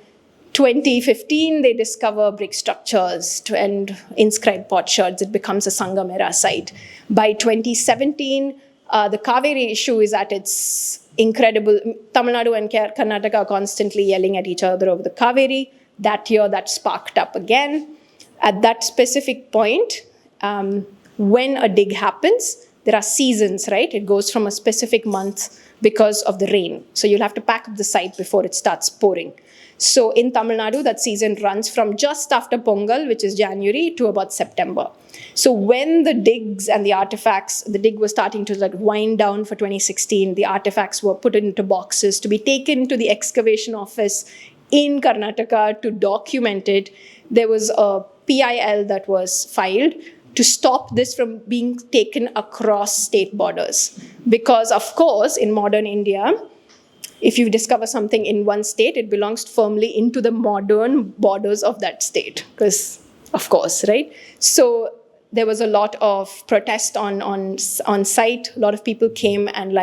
2015, they discover brick structures and inscribed potsherds. It becomes a Sangamera site. By 2017, the Kaveri issue is at its incredible. Tamil Nadu and Karnataka are constantly yelling at each other over the Kaveri. That year, that sparked up again. At that specific point, when a dig happens, there are seasons, right? It goes from a specific month because of the rain. So you'll have to pack up the site before it starts pouring. So in Tamil Nadu, that season runs from just after Pongal, which is January, to about September. So when the digs and the artifacts, the dig was starting to like wind down for 2016, the artifacts were put into boxes to be taken to the excavation office in Karnataka to document it. There was a PIL that was filed to stop this from being taken across state borders. Because of course, in modern India, if you discover something in one state, it belongs firmly into the modern borders of that state. Because, of course, right? So there was a lot of protest on site. A lot of people came and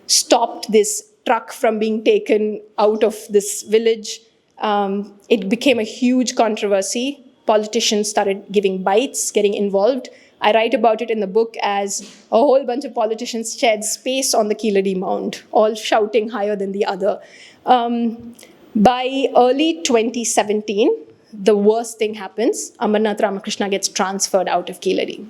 stopped this truck from being taken out of this village. It became a huge controversy. Politicians started giving bites, getting involved. I write about it in the book as a whole bunch of politicians shared space on the Keeladi mound, all shouting higher than the other. By early 2017, the worst thing happens. Amarnath Ramakrishna gets transferred out of Keeladi.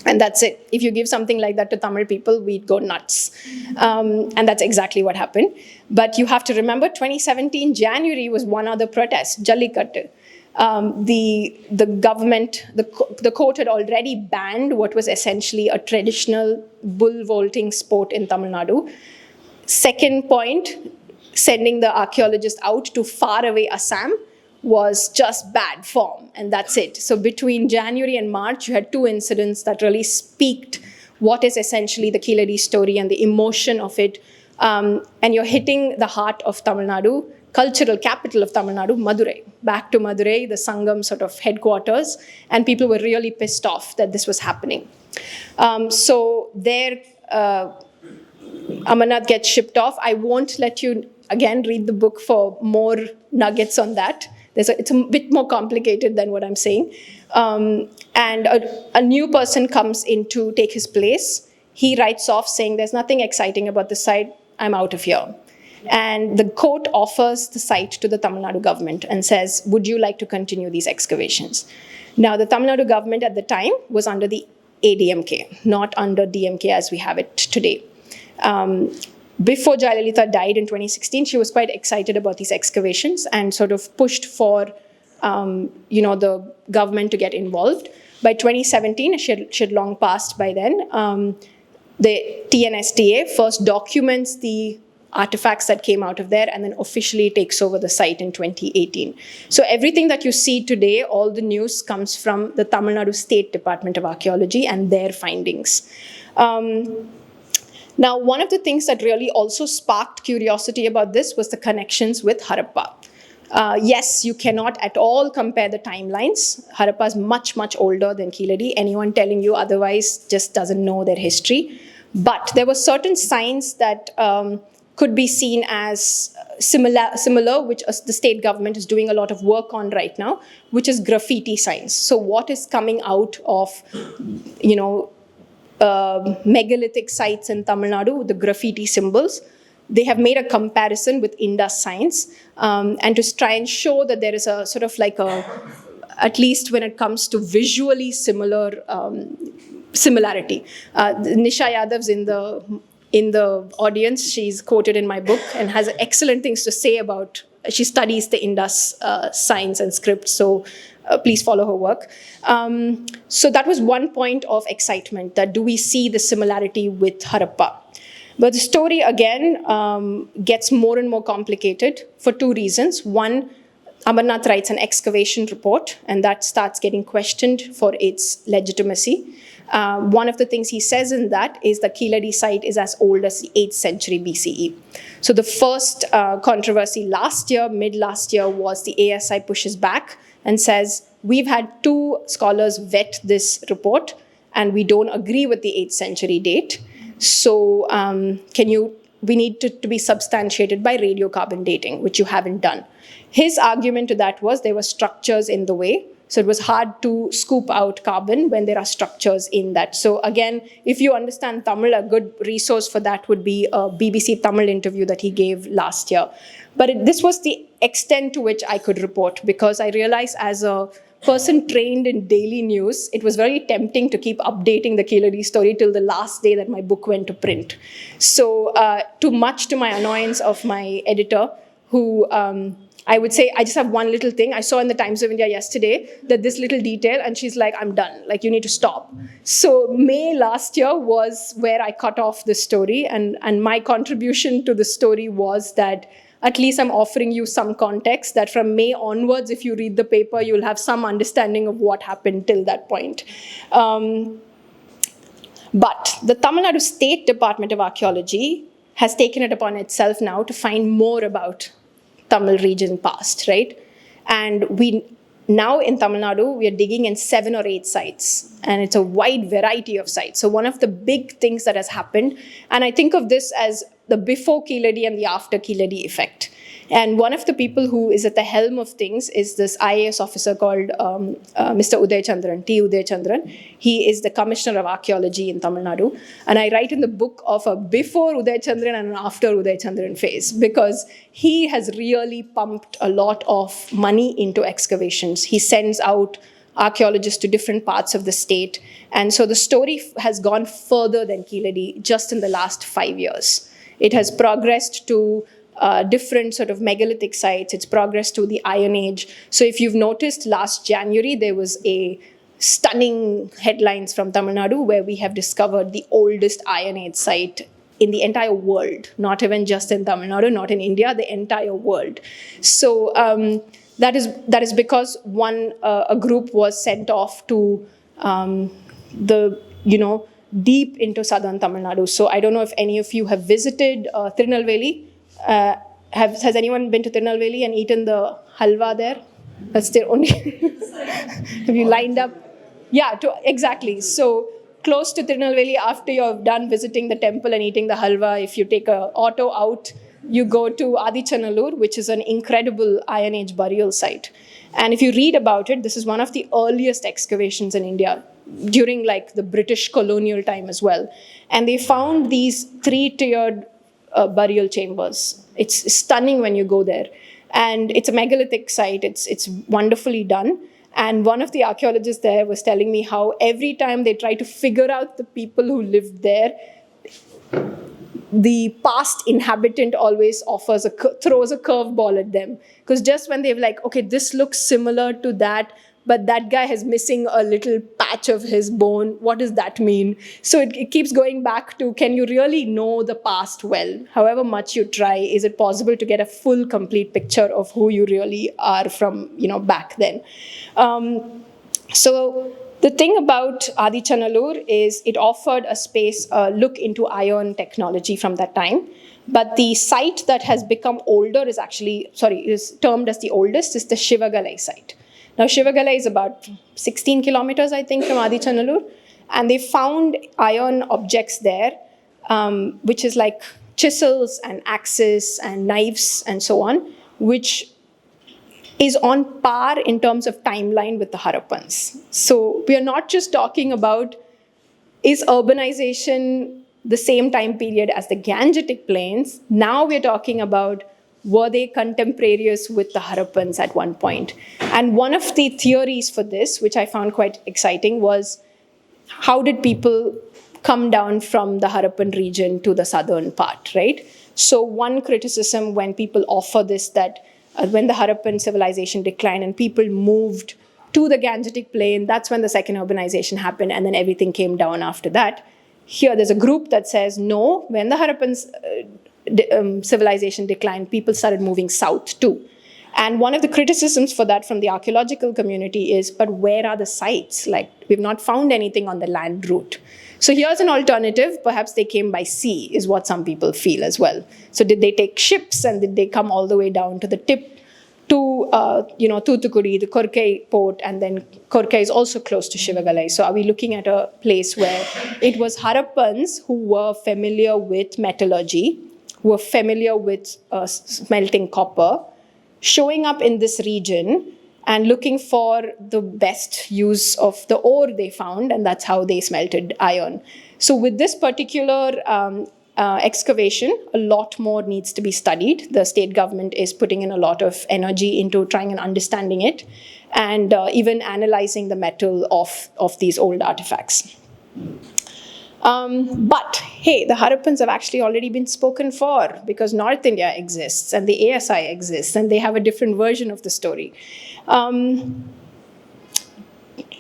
And that's it. If you give something like that to Tamil people, we'd go nuts. And that's exactly what happened. But you have to remember, 2017, January was one other protest, Jallikattu. The government, the court had already banned what was essentially a traditional bull vaulting sport in Tamil Nadu. Second point, sending the archaeologist out to faraway Assam was just bad form, and that's it. So between January and March, you had two incidents that really speaked what is essentially the Keeladi story and the emotion of it. And you're hitting the heart of Tamil Nadu, cultural capital of Tamil Nadu, Madurai. Back to Madurai, the Sangam sort of headquarters, and people were really pissed off that this was happening. So there, Amarnath gets shipped off. I won't let you, again, read the book for more nuggets on that. It's a bit more complicated than what I'm saying. And a new person comes in to take his place. He writes off saying, there's nothing exciting about this site, I'm out of here. And the court offers the site to the Tamil Nadu government and says, would you like to continue these excavations? Now, the Tamil Nadu government at the time was under the ADMK, not under DMK as we have it today. Before Jayalalitha died in 2016, she was quite excited about these excavations and sort of pushed for the government to get involved. By 2017, she had long passed by then, the TNSTA first documents the artifacts that came out of there and then officially takes over the site in 2018. So everything that you see today, all the news comes from the Tamil Nadu State Department of Archaeology and their findings. Now, one of the things that really also sparked curiosity about this was the connections with Harappa. Yes, you cannot at all compare the timelines. Harappa is much, much older than Keeladi. Anyone telling you otherwise just doesn't know their history. But there were certain signs that could be seen as similar, which the state government is doing a lot of work on right now, which is graffiti signs. So what is coming out of, megalithic sites in Tamil Nadu, the graffiti symbols? They have made a comparison with Indus signs and to try and show that there is a sort of like at least when it comes to visually similarity. Nisha Yadav's in the audience. She's quoted in my book and has excellent things to say about, she studies the Indus signs and scripts, so please follow her work. So that was one point of excitement, that do we see the similarity with Harappa? But the story, again, gets more and more complicated for two reasons. One, Amarnath writes an excavation report, and that starts getting questioned for its legitimacy. One of the things he says in that is the Keeladi site is as old as the 8th century BCE. So the first controversy mid last year, was the ASI pushes back and says, we've had two scholars vet this report, and we don't agree with the 8th century date. So we need to be substantiated by radiocarbon dating, which you haven't done. His argument to that was there were structures in the way. So it was hard to scoop out carbon when there are structures in that. So again, if you understand Tamil, a good resource for that would be a BBC Tamil interview that he gave last year. But this was the extent to which I could report, because I realized as a person trained in daily news, it was very tempting to keep updating the Keeladi story till the last day that my book went to print. So too much to my annoyance of my editor, who I would say, I just have one little thing. I saw in the Times of India yesterday that this little detail, and she's like, I'm done. Like, you need to stop. So May last year was where I cut off the story. And my contribution to the story was that at least I'm offering you some context, that from May onwards, if you read the paper, you'll have some understanding of what happened till that point. But the Tamil Nadu State Department of Archaeology has taken it upon itself now to find more about Tamil region past, right? And we now in Tamil Nadu, we are digging in 7 or 8 sites, and it's a wide variety of sites. So one of the big things that has happened, and I think of this as the before Keeladi and the after Keeladi effect. And one of the people who is at the helm of things is this IAS officer called Mr. Uday Chandran, T. Uday Chandran. He is the Commissioner of Archaeology in Tamil Nadu. And I write in the book of a before Uday Chandran and an after Uday Chandran phase, because he has really pumped a lot of money into excavations. He sends out archaeologists to different parts of the state. And so the story has gone further than Keeladi just in the last 5 years. It has progressed to different sort of megalithic sites. It's progressed to the Iron Age. So if you've noticed, last January, there was a stunning headlines from Tamil Nadu where we have discovered the oldest Iron Age site in the entire world, not even just in Tamil Nadu, not in India, the entire world. So that is because a group was sent off to deep into southern Tamil Nadu. So I don't know if any of you have visited Tirunelveli. Has anyone been to Tirunelveli and eaten the halwa there? That's their only. Have you lined up? Yeah, exactly. So close to Tirunelveli, after you're done visiting the temple and eating the halwa, if you take an auto out, you go to Adichanallur, which is an incredible Iron Age burial site. And if you read about it, this is one of the earliest excavations in India during like the British colonial time as well. And they found these 3-tiered burial chambers. It's stunning when you go there. And it's a megalithic site. It's wonderfully done. And one of the archaeologists there was telling me how every time they try to figure out the people who lived there, the past inhabitant always throws a curveball at them. Because just when they're like, okay, this looks similar to that, but that guy is missing a little patch of his bone. What does that mean? So it keeps going back to, can you really know the past well? However much you try, is it possible to get a full, complete picture of who you really are from, back then? So the thing about Adichanallur is it offered a space, look into iron technology from that time. But the site that has become older is termed as the oldest, is the Shivagalai site. Now, Shivagalai is about 16 kilometers, I think, from Adichanallur. And they found iron objects there, which is like chisels and axes and knives and so on, which is on par in terms of timeline with the Harappans. So we are not just talking about, is urbanization the same time period as the Gangetic Plains? Now we're talking about, were they contemporaneous with the Harappans at one point? And one of the theories for this, which I found quite exciting, was how did people come down from the Harappan region to the southern part, right? So one criticism when people offer this, that when the Harappan civilization declined and people moved to the Gangetic Plain, that's when the second urbanization happened, and then everything came down after that. Here, there's a group that says, no, when the Harappan's civilization declined, people started moving south too. And one of the criticisms for that from the archaeological community is, but where are the sites? Like, we've not found anything on the land route. So here's an alternative. Perhaps they came by sea, is what some people feel as well. So did they take ships, and did they come all the way down to the tip to, Thoothukudi, the Korkai port, and then Korkai is also close to Shivagalai. So are we looking at a place where it was Harappans who were familiar with metallurgy, who were familiar with smelting copper, showing up in this region and looking for the best use of the ore they found, and that's how they smelted iron. So with this particular excavation, a lot more needs to be studied. The state government is putting in a lot of energy into trying and understanding it, and even analyzing the metal of these old artifacts. But hey, the Harappans have actually already been spoken for, because North India exists and the ASI exists, and they have a different version of the story.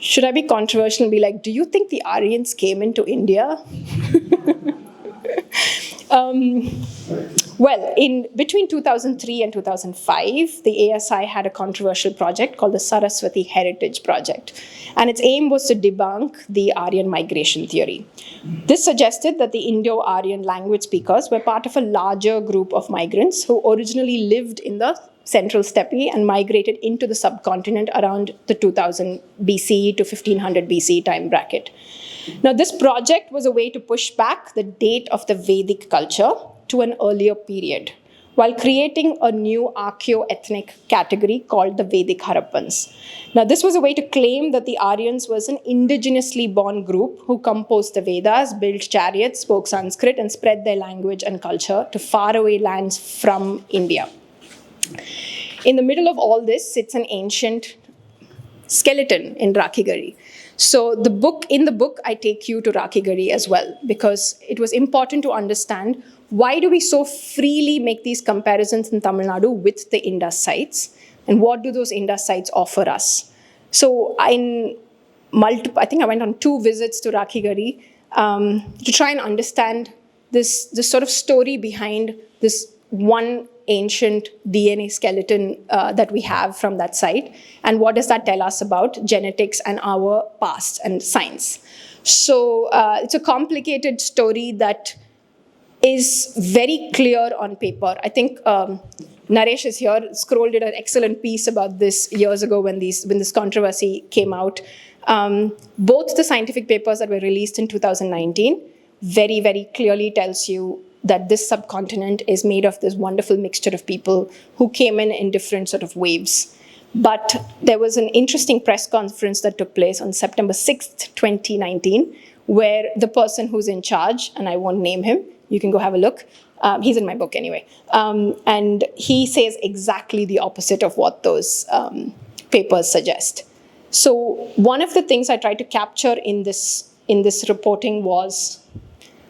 Should I be controversial and be like, do you think the Aryans came into India? Well, in between 2003 and 2005, the ASI had a controversial project called the Saraswati Heritage Project. And its aim was to debunk the Aryan migration theory. This suggested that the Indo-Aryan language speakers were part of a larger group of migrants who originally lived in the central steppe and migrated into the subcontinent around the 2000 BCE to 1500 BCE time bracket. Now, this project was a way to push back the date of the Vedic culture to an earlier period, while creating a new archeo-ethnic category called the Vedic Harappans. Now, this was a way to claim that the Aryans was an indigenously born group who composed the Vedas, built chariots, spoke Sanskrit, and spread their language and culture to faraway lands from India. In the middle of all this sits an ancient skeleton in Rakhigarhi. So in the book, I take you to Rakhigarhi as well, because it was important to understand why do we so freely make these comparisons in Tamil Nadu with the Indus sites, and what do those Indus sites offer us? So I think I went on 2 visits to Rakhigarhi to try and understand this sort of story behind this one ancient DNA skeleton that we have from that site, and what does that tell us about genetics and our past and science. So it's a complicated story that is very clear on paper. I think Naresh is here. Scroll did an excellent piece about this years ago when this controversy came out. Both the scientific papers that were released in 2019 very, very clearly tells you that this subcontinent is made of this wonderful mixture of people who came in different sort of waves. But there was an interesting press conference that took place on September 6th, 2019, where the person who's in charge, and I won't name him, you can go have a look, he's in my book anyway, and he says exactly the opposite of what those papers suggest. So one of the things I tried to capture in this reporting was,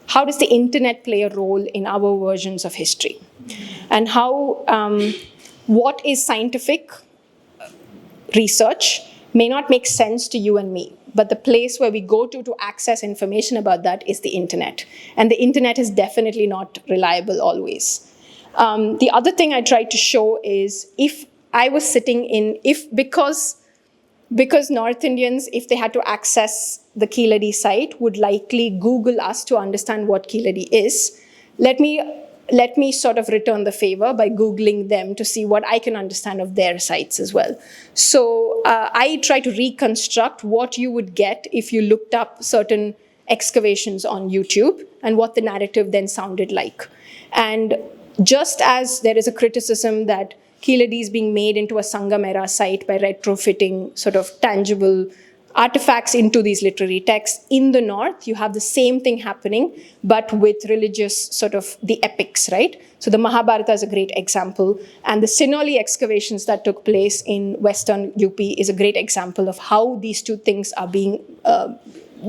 how does the internet play a role in our versions of history? And how what is scientific research may not make sense to you and me, but the place where we go to access information about that is the internet. And the internet is definitely not reliable always. The other thing I tried to show is, if I was sitting in, because North Indians, if they had to access the Keeladi site, would likely Google us to understand what Keeladi is. Let me sort of return the favor by Googling them to see what I can understand of their sites as well. So I try to reconstruct what you would get if you looked up certain excavations on YouTube and what the narrative then sounded like. And just as there is a criticism that Keeladi is being made into a Sangamera site by retrofitting sort of tangible artifacts into these literary texts, in the north, you have the same thing happening, but with religious sort of the epics, right? So the Mahabharata is a great example, and the Sinoli excavations that took place in western UP is a great example of how these two things are being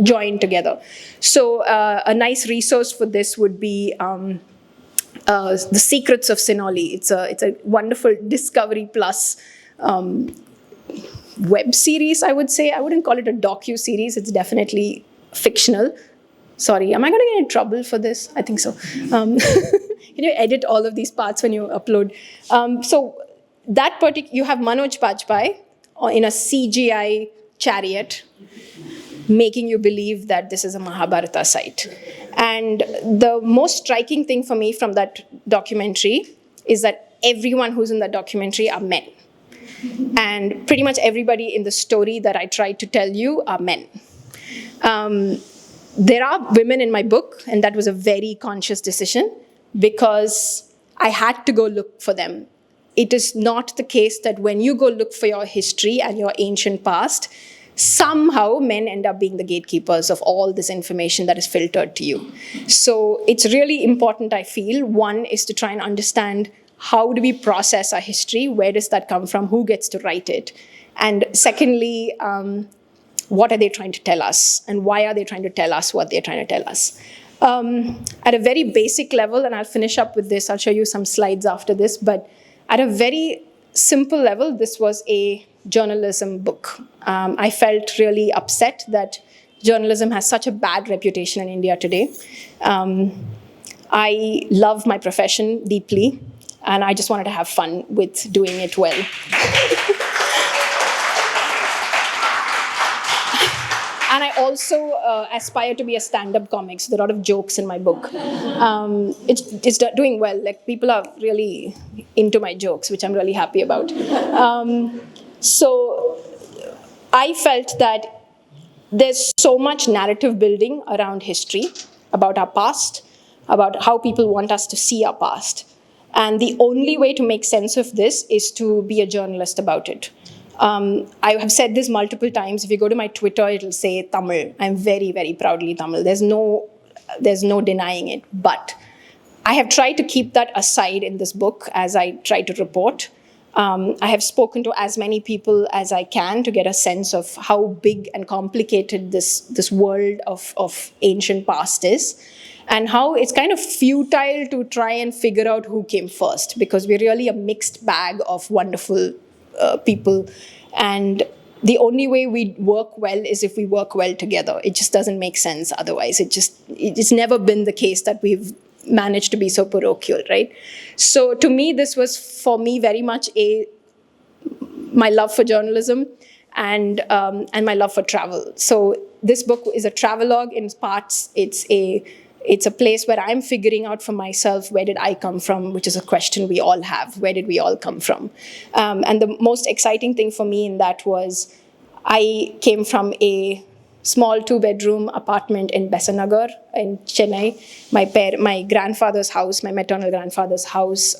joined together. So a nice resource for this would be The Secrets of Sinoli. It's a wonderful Discovery Plus web series, I would say. I wouldn't call it a docu-series. It's definitely fictional. Sorry, am I going to get in trouble for this? I think so. Can you edit all of these parts when you upload? So that you have Manoj Bajpayee in a CGI chariot making you believe that this is a Mahabharata site. And the most striking thing for me from that documentary is that everyone who's in that documentary are men. And pretty much everybody in the story that I tried to tell you are men. There are women in my book, and that was a very conscious decision because I had to go look for them. It is not the case that when you go look for your history and your ancient past, somehow men end up being the gatekeepers of all this information that is filtered to you. So it's really important, I feel. One is to try and understand, how do we process our history? Where does that come from? Who gets to write it? And secondly, what are they trying to tell us? And why are they trying to tell us what they're trying to tell us? At a very basic level, and I'll finish up with this, I'll show you some slides after this, but at a very simple level, this was a journalism book. I felt really upset that journalism has such a bad reputation in India today. I love my profession deeply, and I just wanted to have fun with doing it well. And I also aspire to be a stand-up comic, so there are a lot of jokes in my book. It's doing well. Like, people are really into my jokes, which I'm really happy about. So I felt that there's so much narrative building around history, about our past, about how people want us to see our past. And the only way to make sense of this is to be a journalist about it. I have said this multiple times. If you go to my Twitter, it'll say Tamil. I'm very, very proudly Tamil. There's no denying it. But I have tried to keep that aside in this book as I try to report. I have spoken to as many people as I can to get a sense of how big and complicated this world of ancient past is, and how it's kind of futile to try and figure out who came first, because we're really a mixed bag of wonderful people. And the only way we work well is if we work well together. It just doesn't make sense otherwise. It's never been the case that we've managed to be so parochial, right? So to me, this was, for me, very much my love for journalism and my love for travel. So this book is a travelogue in parts. It's a place where I'm figuring out for myself, where did I come from, which is a question we all have. Where did we all come from? And the most exciting thing for me in that was, I came from a small 2-bedroom apartment in Besanagar in Chennai. My grandfather's house, my maternal grandfather's house,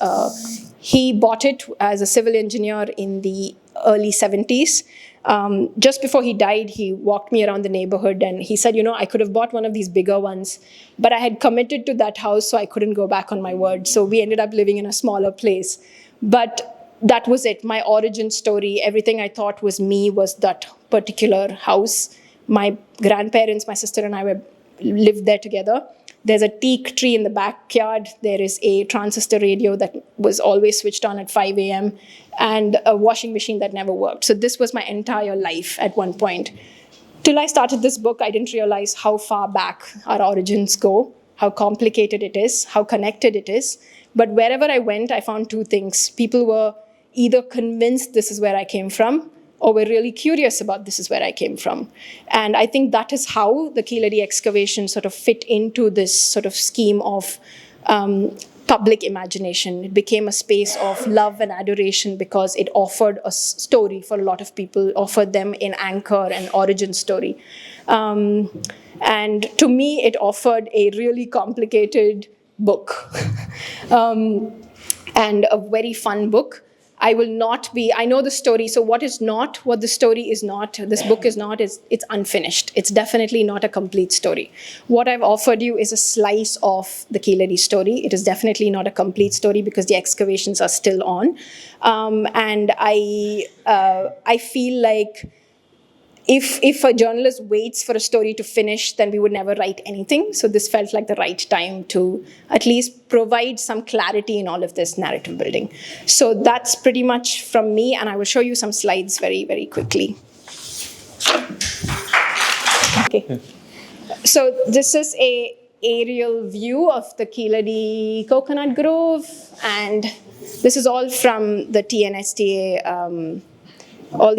he bought it as a civil engineer in the early 70s. Just before he died, he walked me around the neighborhood and he said, I could have bought one of these bigger ones, but I had committed to that house, so I couldn't go back on my word. So we ended up living in a smaller place. But that was it. My origin story, everything I thought was me, was that particular house. My grandparents, my sister and I lived there together. There's a teak tree in the backyard. There is a transistor radio that was always switched on at 5 a.m. and a washing machine that never worked. So this was my entire life at one point. Till I started this book, I didn't realize how far back our origins go, how complicated it is, how connected it is. But wherever I went, I found two things. People were either convinced this is where I came from, or were really curious about this is where I came from. And I think that is how the Keeladi excavation sort of fit into this sort of scheme of public imagination. It became a space of love and adoration because it offered a story for a lot of people, offered them an anchor and origin story. And to me, it offered a really complicated book and a very fun book. I know the story. So what the story is not, this book is not, it's unfinished. It's definitely not a complete story. What I've offered you is a slice of the Keeladi story. It is definitely not a complete story because the excavations are still on. And I feel like if a journalist waits for a story to finish, then we would never write anything. So this felt like the right time to at least provide some clarity in all of this narrative building. So that's pretty much from me, and I will show you some slides very, very quickly. Okay. So this is an aerial view of the Keeladi coconut grove, and this is all from the TNSTA. All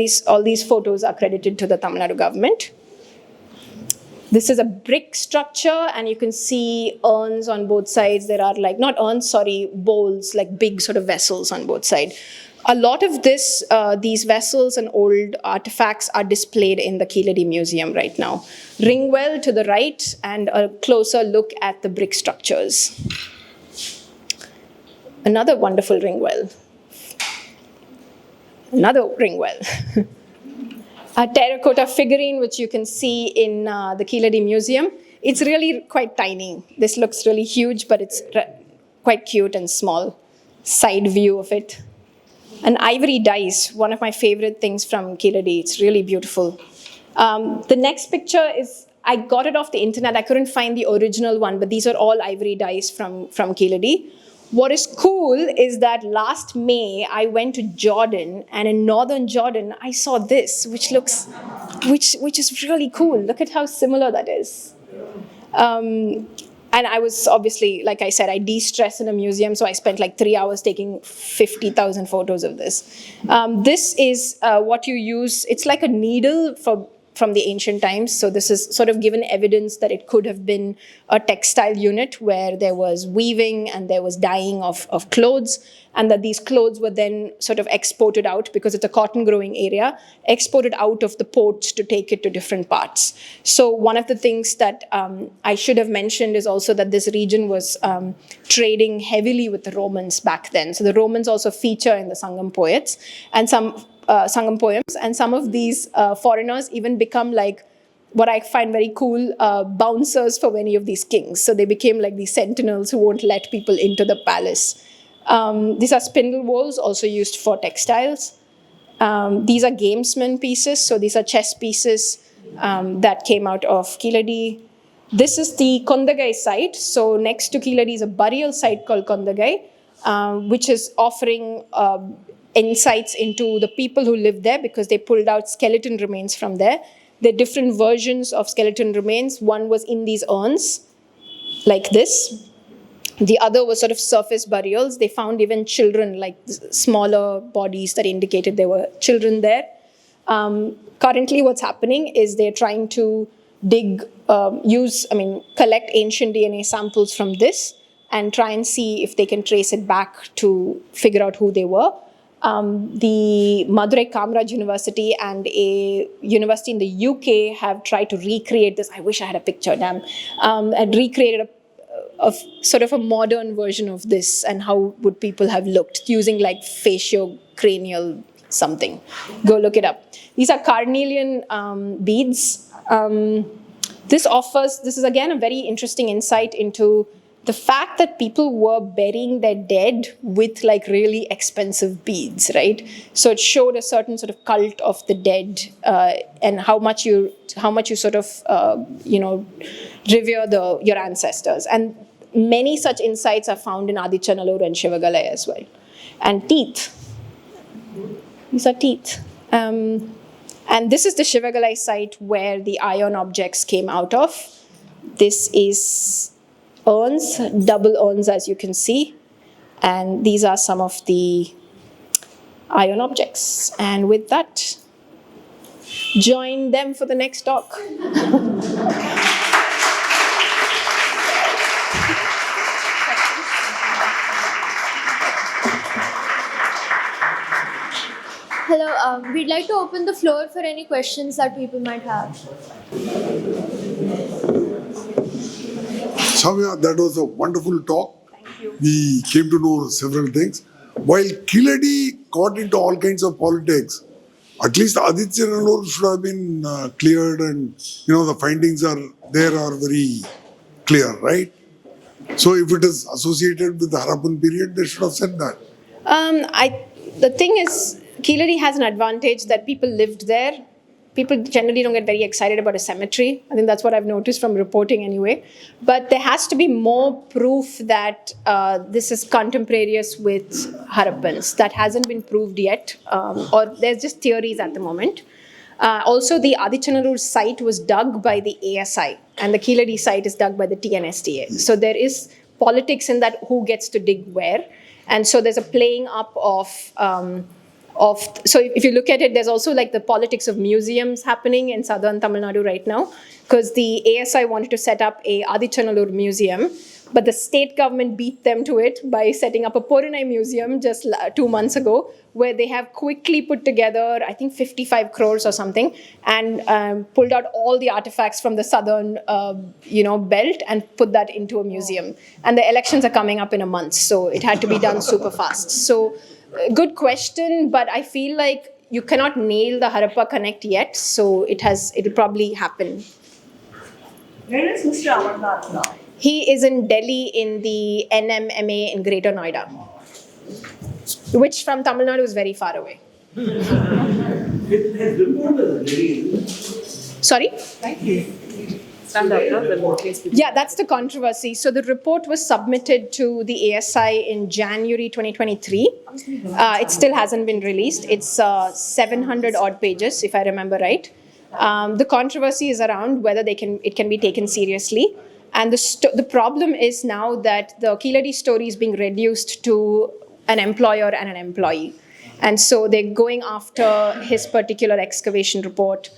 these photos are credited to the Tamil Nadu government. This is a brick structure, and you can see urns on both sides. There are bowls, like big sort of vessels on both sides. A lot of these vessels and old artifacts are displayed in the Keeladi Museum right now. Ringwell to the right, and a closer look at the brick structures. Another wonderful ringwell. Another ringwell. a terracotta figurine, which you can see in the Keeladi Museum. It's really quite tiny. This looks really huge, but it's quite cute and small. Side view of it. An ivory dice, one of my favorite things from Keeladi. It's really beautiful. The next picture is, I got it off the internet. I couldn't find the original one, but these are all ivory dice from Keeladi. What is cool is that last May, I went to Jordan, and in northern Jordan, I saw this, which is really cool. Look at how similar that is. And I was obviously, like I said, I de-stress in a museum, so I spent like 3 hours taking 50,000 photos of this. This is what you use. It's like a needle from the ancient times. So this is sort of given evidence that it could have been a textile unit where there was weaving and there was dyeing of clothes, and that these clothes were then sort of exported out, because it's a cotton growing area, exported out of the ports to take it to different parts. So one of the things that I should have mentioned is also that this region was trading heavily with the Romans back then. So the Romans also feature in the Sangam poets and Sangam poems, and some of these foreigners even become like what I find very cool, bouncers for many of these kings. So they became like these sentinels who won't let people into the palace. These are spindle whorls, also used for textiles. These are gamesman pieces, so these are chess pieces that came out of Keeladi. This is the Kondagai site. So next to Keeladi is a burial site called Kondagai, which is offering insights into the people who lived there, because they pulled out skeleton remains from there. There are different versions of skeleton remains. One was in these urns, like this. The other was sort of surface burials. They found even children, like smaller bodies that indicated there were children there. Currently what's happening is they're trying to collect ancient DNA samples from this and try and see if they can trace it back to figure out who they were. The Madurai Kamaraj University and a university in the UK have tried to recreate this. I wish I had a picture, damn. And recreated a sort of a modern version of this, and how would people have looked using like faciocranial something. Go look it up. These are carnelian beads. This is again a very interesting insight into the fact that people were burying their dead with like really expensive beads, right? So it showed a certain sort of cult of the dead, and how much you sort of revere your ancestors. And many such insights are found in Adichanallur and Shivagalai as well. And teeth. These are teeth. And this is the Shivagalai site where the iron objects came out of. This is urns, double urns, as you can see. And these are some of the iron objects. And with that, join them for the next talk. Hello, we'd like to open the floor for any questions that people might have. Sowmiya, that was a wonderful talk. Thank you. We came to know several things. While Keeladi got into all kinds of politics, at least Adichanallur should have been cleared, and the findings are very clear, right? So if it is associated with the Harappan period, they should have said that. The thing is, Keeladi has an advantage that people lived there. People generally don't get very excited about a cemetery. I think that's what I've noticed from reporting anyway. But there has to be more proof that this is contemporaneous with Harappans. That hasn't been proved yet, or there's just theories at the moment. Also, the Adichanallur site was dug by the ASI, and the Keeladi site is dug by the TNSTA. So there is politics in that, who gets to dig where. And so there's a playing up so if you look at it, there's also like the politics of museums happening in southern Tamil Nadu right now, because the ASI wanted to set up a Adichanallur museum, but the state government beat them to it by setting up a Porunai museum just 2 months ago, where they have quickly put together, I think 55 crores or something, and pulled out all the artifacts from the southern belt and put that into a museum. And the elections are coming up in a month, so it had to be done super fast. So good question, but I feel like you cannot nail the Harappa Connect yet, so it'll probably happen. Where is Mr. Amarnath now? He is in Delhi in the NMMA in Greater Noida, which from Tamil Nadu is very far away. Sorry? Stand up, no? Yeah, that's the controversy. So the report was submitted to the ASI in January 2023. It still hasn't been released. It's 700 odd pages, if I remember right. The controversy is around whether it can be taken seriously. And the problem is now that the Keeladi story is being reduced to an employer and an employee. And so they're going after his particular excavation report.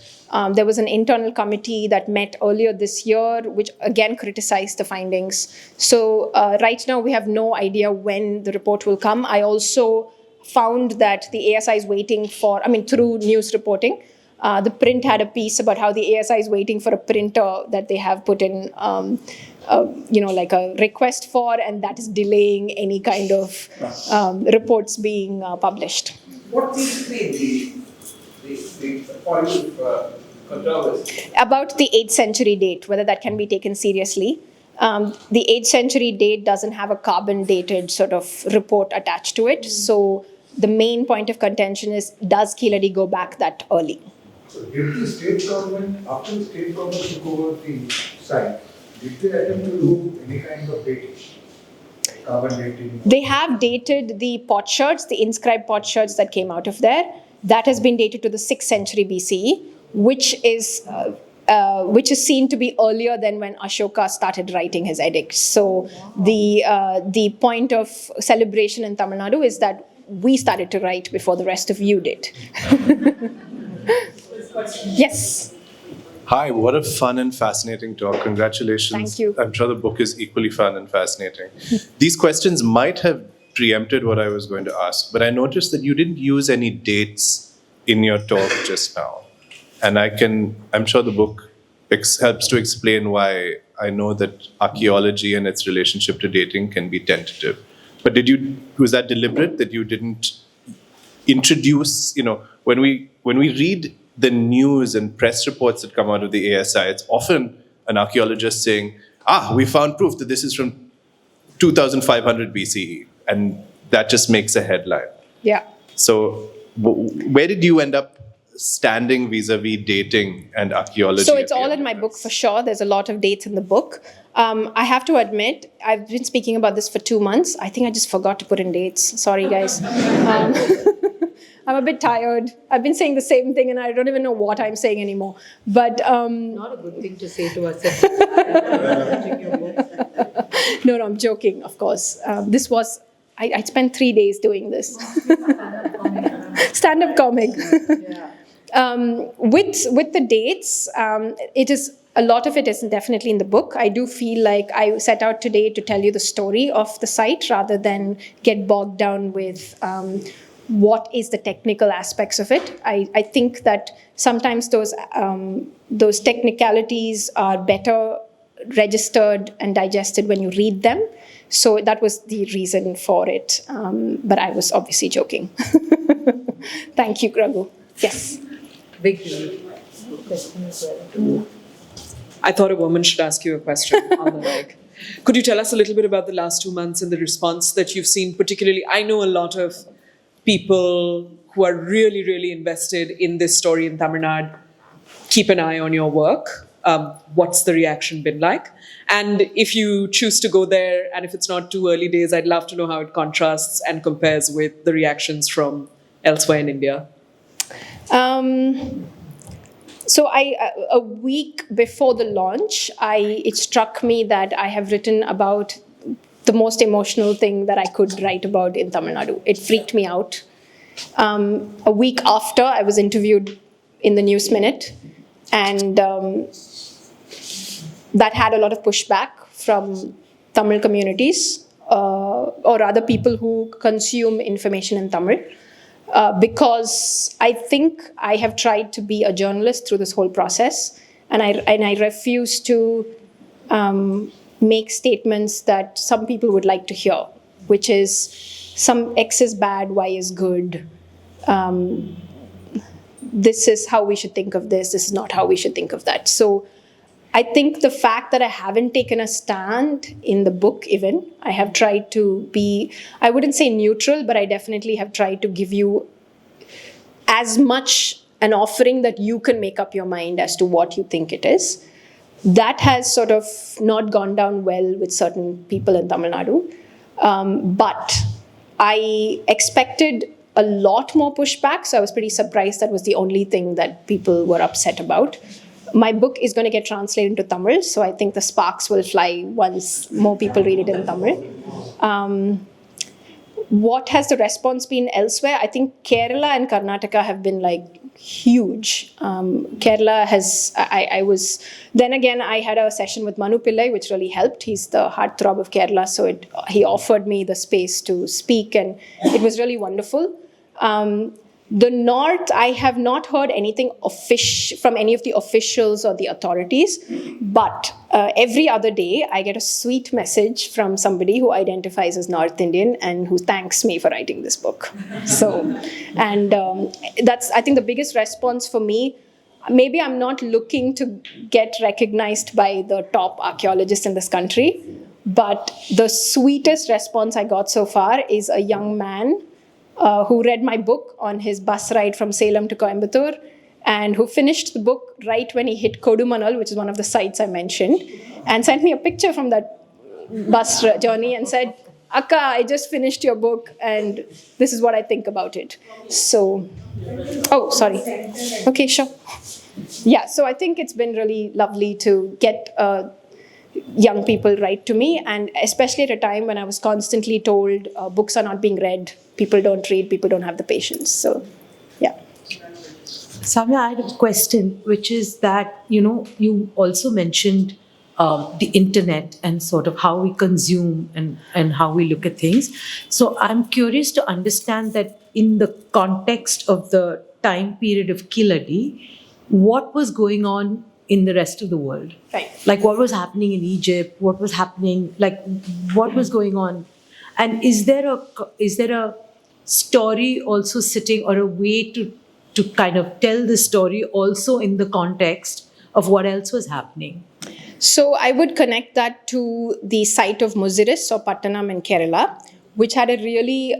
There was an internal committee that met earlier this year, which again criticized the findings. So right now we have no idea when the report will come. I also found that the ASI is waiting for, through news reporting, the print had a piece about how the ASI is waiting for a printer that they have put in, like a request for, and that is delaying any kind of reports being published. What seems to be the point of controversy? About the 8th century date, whether that can be taken seriously. The 8th century date doesn't have a carbon dated sort of report attached to it. So the main point of contention is, does Keeladi go back that early? So did the state government, after the state government took over the site, did they attempt to do any kind of dating? Carbon dating? They have dated the potsherds, the inscribed potsherds that came out of there. That has been dated to the 6th century BCE, which is seen to be earlier than when Ashoka started writing his edicts. So the point of celebration in Tamil Nadu is that we started to write before the rest of you did. Yes. Hi, what a fun and fascinating talk. Congratulations. Thank you. I'm sure the book is equally fun and fascinating. These questions might have preempted what I was going to ask, but I noticed that you didn't use any dates in your talk just now. And I'm sure the book helps to explain why I know that archaeology and its relationship to dating can be tentative. But was that deliberate, that you didn't introduce, when we read the news and press reports that come out of the ASI, it's often an archaeologist saying, we found proof that this is from 2500 BCE. And that just makes a headline. Yeah. So where did you end up standing vis-a-vis dating and archaeology? So it's all in my book for sure. There's a lot of dates in the book. I have to admit, I've been speaking about this for 2 months. I think I just forgot to put in dates. Sorry, guys. I'm a bit tired. I've been saying the same thing and I don't even know what I'm saying anymore. But Not a good thing to say to us. No, I'm joking, of course. I spent 3 days doing this. Stand-up comic. With the dates, a lot of it is definitely in the book. I do feel like I set out today to tell you the story of the site rather than get bogged down with what is the technical aspects of it. I think that sometimes those technicalities are better registered and digested when you read them. So that was the reason for it. But I was obviously joking. Thank you, Raghu. Yes. Big question as well. I thought a woman should ask you a question on the mic. Could you tell us a little bit about the last 2 months and the response that you've seen? Particularly, I know a lot of people who are really, really invested in this story in Tamil Nadu. Keep an eye on your work. What's the reaction been like? And if you choose to go there, and if it's not too early days, I'd love to know how it contrasts and compares with the reactions from elsewhere in India. So a week before the launch, it struck me that I have written about the most emotional thing that I could write about in Tamil Nadu. It freaked me out. A week after, I was interviewed in the News Minute, and that had a lot of pushback from Tamil communities or other people who consume information in Tamil. Because I think I have tried to be a journalist through this whole process, and I refuse to make statements that some people would like to hear, which is some X is bad, Y is good. this is how we should think of this is not how we should think of that. So I think the fact that I haven't taken a stand in the book even, I have tried to be, I wouldn't say neutral, but I definitely have tried to give you as much an offering that you can make up your mind as to what you think it is. That has sort of not gone down well with certain people in Tamil Nadu. But I expected a lot more pushback, so I was pretty surprised that was the only thing that people were upset about. My book is going to get translated into Tamil, so I think the sparks will fly once more people read it in Tamil. What has the response been elsewhere? I think Kerala and Karnataka have been like huge. Kerala has, then again, I had a session with Manu Pillai, which really helped. He's the heartthrob of Kerala, so he offered me the space to speak, and it was really wonderful. The North, I have not heard anything from any of the officials or the authorities, but every other day I get a sweet message from somebody who identifies as North Indian and who thanks me for writing this book. So, and that's, I think, the biggest response for me. Maybe I'm not looking to get recognized by the top archaeologists in this country, but the sweetest response I got so far is a young man who read my book on his bus ride from Salem to Coimbatore, and who finished the book right when he hit Kodumanal, which is one of the sites I mentioned, and sent me a picture from that bus journey and said, "Akka, I just finished your book, and this is what I think about it." So, oh, sorry. Okay, sure. Yeah, so I think it's been really lovely to get young people write to me, and especially at a time when I was constantly told books are not being read, people don't read, people don't have the patience. So, yeah. Sowmiya, I had a question, which is that, you also mentioned the internet and sort of how we consume and how we look at things. So I'm curious to understand that in the context of the time period of Keeladi, what was going on in the rest of the world? Right. Like what was happening in Egypt? What was happening? Like what was going on? And is there a story also sitting, or a way to kind of tell the story also in the context of what else was happening? So I would connect that to the site of Muziris or Pattanam in Kerala, which had a really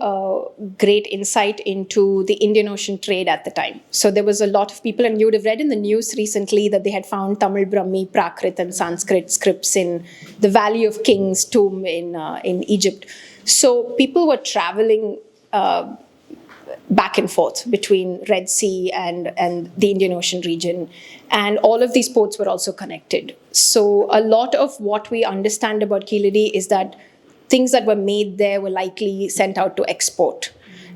great insight into the Indian Ocean trade at the time. So there was a lot of people, and you would have read in the news recently that they had found Tamil, Brahmi, Prakrit and Sanskrit scripts in the Valley of Kings tomb in Egypt. So people were traveling back and forth between Red Sea and the Indian Ocean region. And all of these ports were also connected. So a lot of what we understand about Keeladi is that things that were made there were likely sent out to export.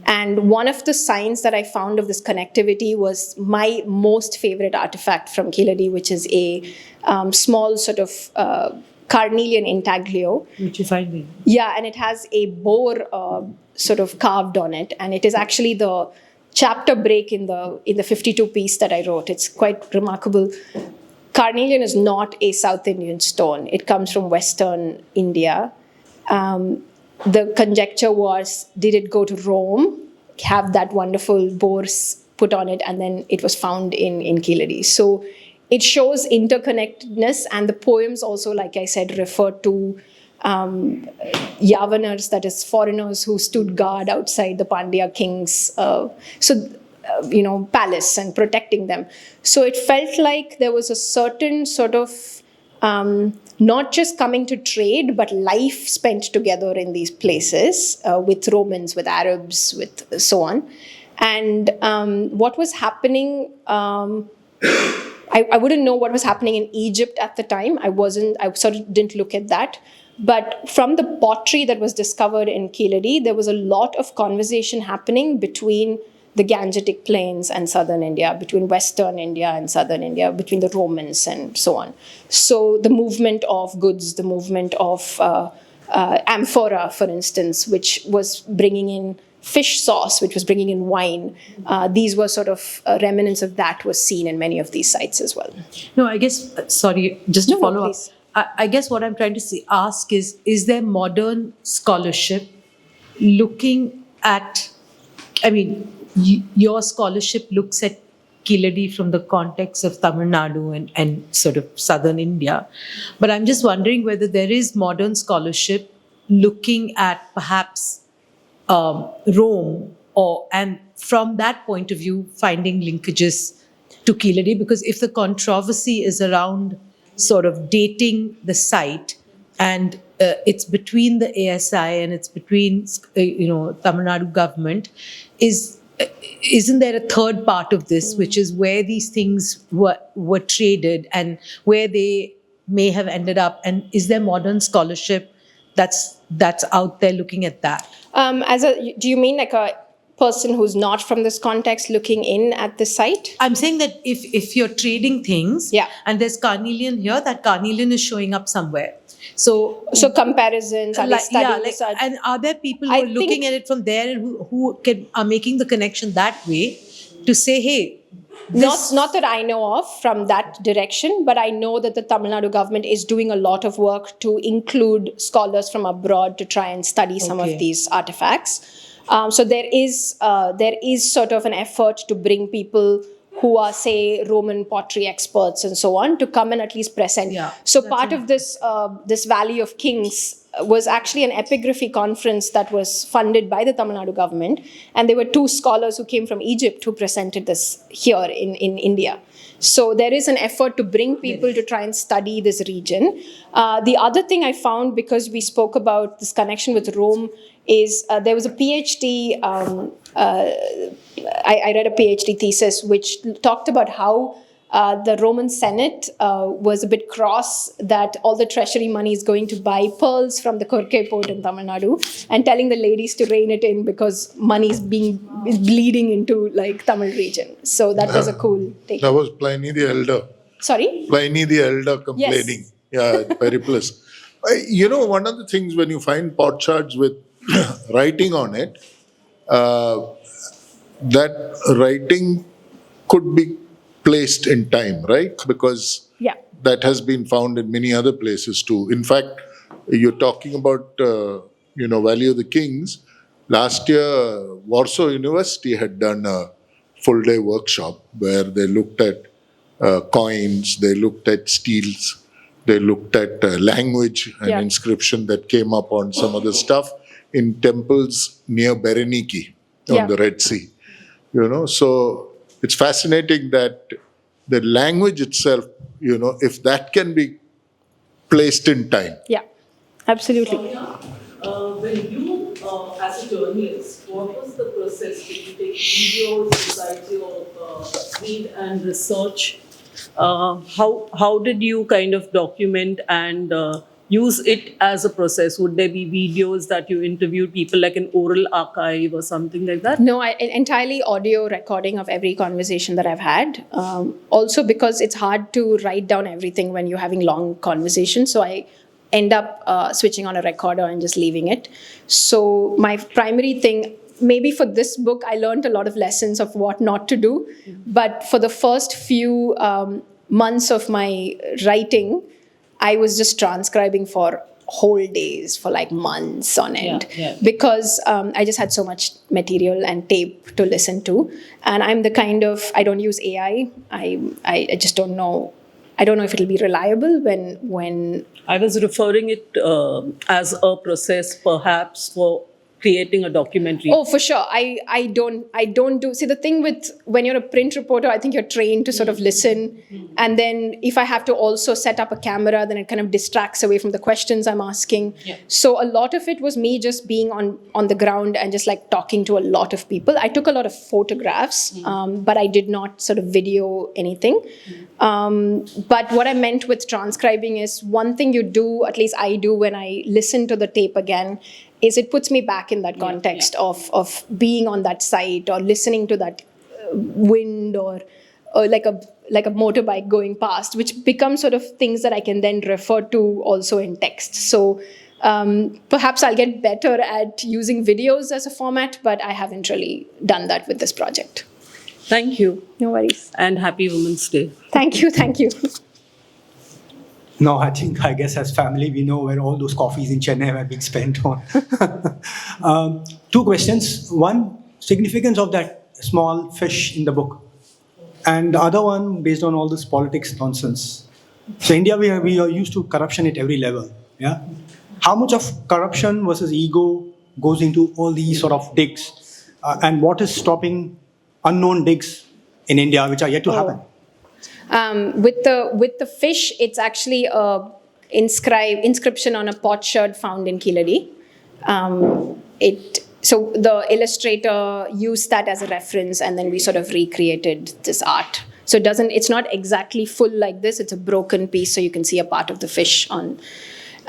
And one of the signs that I found of this connectivity was my most favorite artifact from Keeladi, which is a small sort of carnelian intaglio. Which you find me. Yeah, and it has a boar sort of carved on it, and it is actually the chapter break in the 52 piece that I wrote. It's quite remarkable. Carnelian is not a South Indian stone. It comes from Western India. The conjecture was, did it go to Rome, have that wonderful boar put on it, and then it was found in Keeladi. So it shows interconnectedness, and the poems also, like I said, refer to Yavanars, that is foreigners who stood guard outside the Pandya king's palace and protecting them. So it felt like there was a certain sort of not just coming to trade, but life spent together in these places with Romans, with Arabs, with so on. And what was happening, I wouldn't know what was happening in Egypt at the time. I sort of didn't look at that. But from the pottery that was discovered in Keeladi, there was a lot of conversation happening between the Gangetic Plains and southern India, between western India and southern India, between the Romans and so on. So the movement of goods, the movement of amphora, for instance, which was bringing in fish sauce, which was bringing in wine. These were sort of remnants of that was seen in many of these sites as well. No, I guess, sorry, just to follow up. Please. I guess what I'm trying to ask is there modern scholarship looking at, your scholarship looks at Keeladi from the context of Tamil Nadu and sort of southern India. But I'm just wondering whether there is modern scholarship looking at perhaps Rome, and from that point of view, finding linkages to Keeladi, because if the controversy is around sort of dating the site, and it's between the ASI and it's between Tamil Nadu government, isn't there a third part of this, which is where these things were traded and where they may have ended up, and is there modern scholarship that's out there looking at that? Do you mean like a person who's not from this context looking in at the site? I'm saying that if you're trading things, Yeah. and there's carnelian here, that carnelian is showing up somewhere. So Comparisons, are they studying the site? and are there people who I are looking think- at it from there and who are making the connection that way to say, hey, Not that I know of from that direction, but I know that the Tamil Nadu government is doing a lot of work to include scholars from abroad to try and study some Okay. of these artifacts. So there is sort of an effort to bring people who are, say, Roman pottery experts and so on, to come and at least present. Yeah, So that's part of this Valley of Kings was actually an epigraphy conference that was funded by the Tamil Nadu government, and there were two scholars who came from Egypt who presented this here in India. So there is an effort to bring people to try and study this region. The other thing I found, because we spoke about this connection with Rome, is there was a PhD, I read a PhD thesis which talked about how the Roman Senate was a bit cross that all the treasury money is going to buy pearls from the Korke port in Tamil Nadu and telling the ladies to rein it in because money is bleeding into like Tamil region. So that was a cool take. That was Pliny the Elder. Sorry? Pliny the Elder complaining. Yes. Yeah, Periplus. One of the things when you find potsherds with writing on it, that writing could be placed in time, right? Because Yeah. that has been found in many other places too. In fact, you're talking about, Valley of the Kings. Last year, Warsaw University had done a full-day workshop where they looked at coins, they looked at steels, they looked at language and Yeah. inscription that came up on some of the stuff in temples near Bereniki on Yeah. the Red Sea. So it's fascinating that the language itself, if that can be placed in time. Yeah, absolutely. When you, as a journalist, what was the process? Did you take videos besides your read and research? How did you kind of document and use it as a process? Would there be videos that you interviewed people, like an oral archive or something like that? No, entirely audio recording of every conversation that I've had. Also because it's hard to write down everything when you're having long conversations. So I end up switching on a recorder and just leaving it. So my primary thing, maybe for this book, I learned a lot of lessons of what not to do. But for the first few months of my writing, I was just transcribing for whole days, for like months on end, because I just had so much material and tape to listen to. And I'm the kind of, I don't use AI. I just don't know. I don't know if it'll be reliable when I was referring it as a process, perhaps, for creating a documentary. Oh, for sure. I don't do. See, the thing with when you're a print reporter, I think you're trained to sort of listen. And then if I have to also set up a camera, then it kind of distracts away from the questions I'm asking. Yeah. So a lot of it was me just being on the ground and just like talking to a lot of people. I took a lot of photographs, but I did not sort of video anything. But what I meant with transcribing is one thing you do, at least I do when I listen to the tape again, is it puts me back in that context of being on that site or listening to that wind or like a motorbike going past, which becomes sort of things that I can then refer to also in text. So perhaps I'll get better at using videos as a format, but I haven't really done that with this project. Thank you. No worries. And happy Women's Day. Thank you. No, I guess as family, we know where all those coffees in Chennai were being spent on. Two questions. One, significance of that small fish in the book. and the other one based on all this politics nonsense. So India, we are used to corruption at every level. Yeah, how much of corruption versus ego goes into all these sort of digs, and what is stopping unknown digs in India which are yet to happen? With the fish, it's actually a inscription on a potsherd found in Keeladi. So the illustrator used that as a reference, and then we sort of recreated this art. So it's not exactly full like this. It's a broken piece, so you can see a part of the fish on.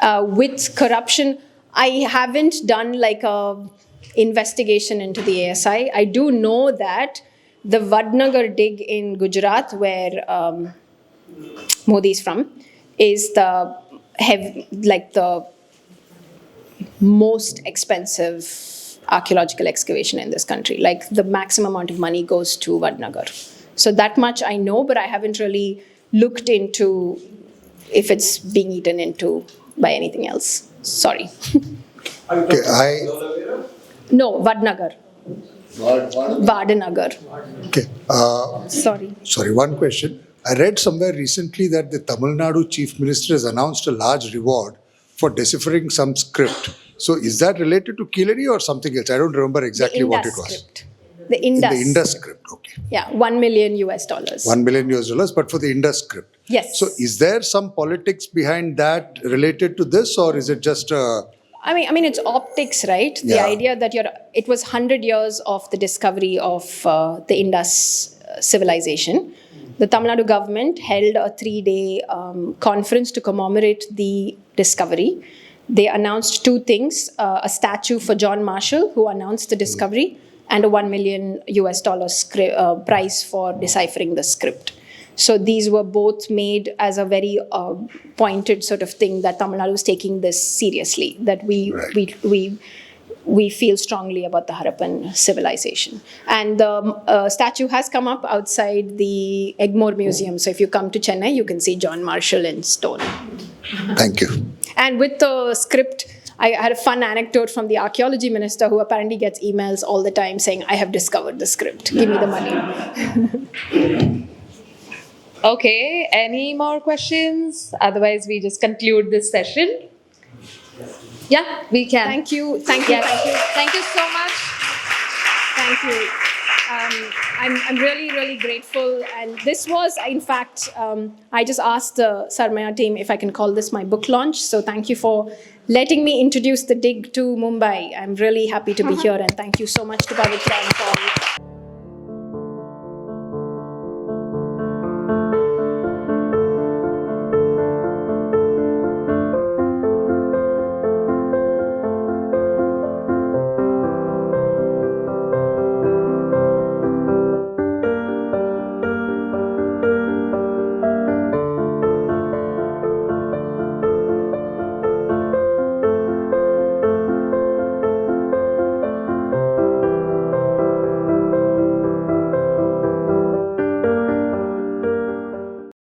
With corruption, I haven't done like a investigation into the ASI. I do know that the Vadnagar dig in Gujarat, where Modi's from, is the most expensive archaeological excavation in this country. Like the maximum amount of money goes to Vadnagar. So that much I know, but I haven't really looked into if it's being eaten into by anything else. Sorry. Okay, No, Vadnagar. Vadanagar. okay. Sorry. One question. I read somewhere recently that the Tamil Nadu Chief Minister has announced a large reward for deciphering some script. So is that related to Keeladi or something else? I don't remember exactly what it was. Script. The Indus. In the Indus script, okay. Yeah, $1 million. $1 million, but for the Indus script. Yes. So is there some politics behind that related to this, or is it just I mean, it's optics, right? The Yeah. idea that it was 100 years of the discovery of the Indus civilization. The Tamil Nadu government held a 3-day conference to commemorate the discovery. They announced two things, a statue for John Marshall, who announced the discovery, and a $1 million prize for deciphering the script. So these were both made as a very pointed sort of thing that Tamil Nadu is taking this seriously, that we feel strongly about the Harappan civilization. And the statue has come up outside the Egmore Museum. So if you come to Chennai, you can see John Marshall in stone. Thank you. And with the script, I had a fun anecdote from the archaeology minister, who apparently gets emails all the time saying, I have discovered the script, give me the money. Okay, any more questions? Otherwise, we just conclude this session. Yeah, we can. Thank you. Thank you so much. Thank you. I'm really, really grateful. And this was, in fact, I just asked the Sowmiya team if I can call this my book launch. So thank you for letting me introduce the dig to Mumbai. I'm really happy to be here. And thank you so much to Pavitra and Paul.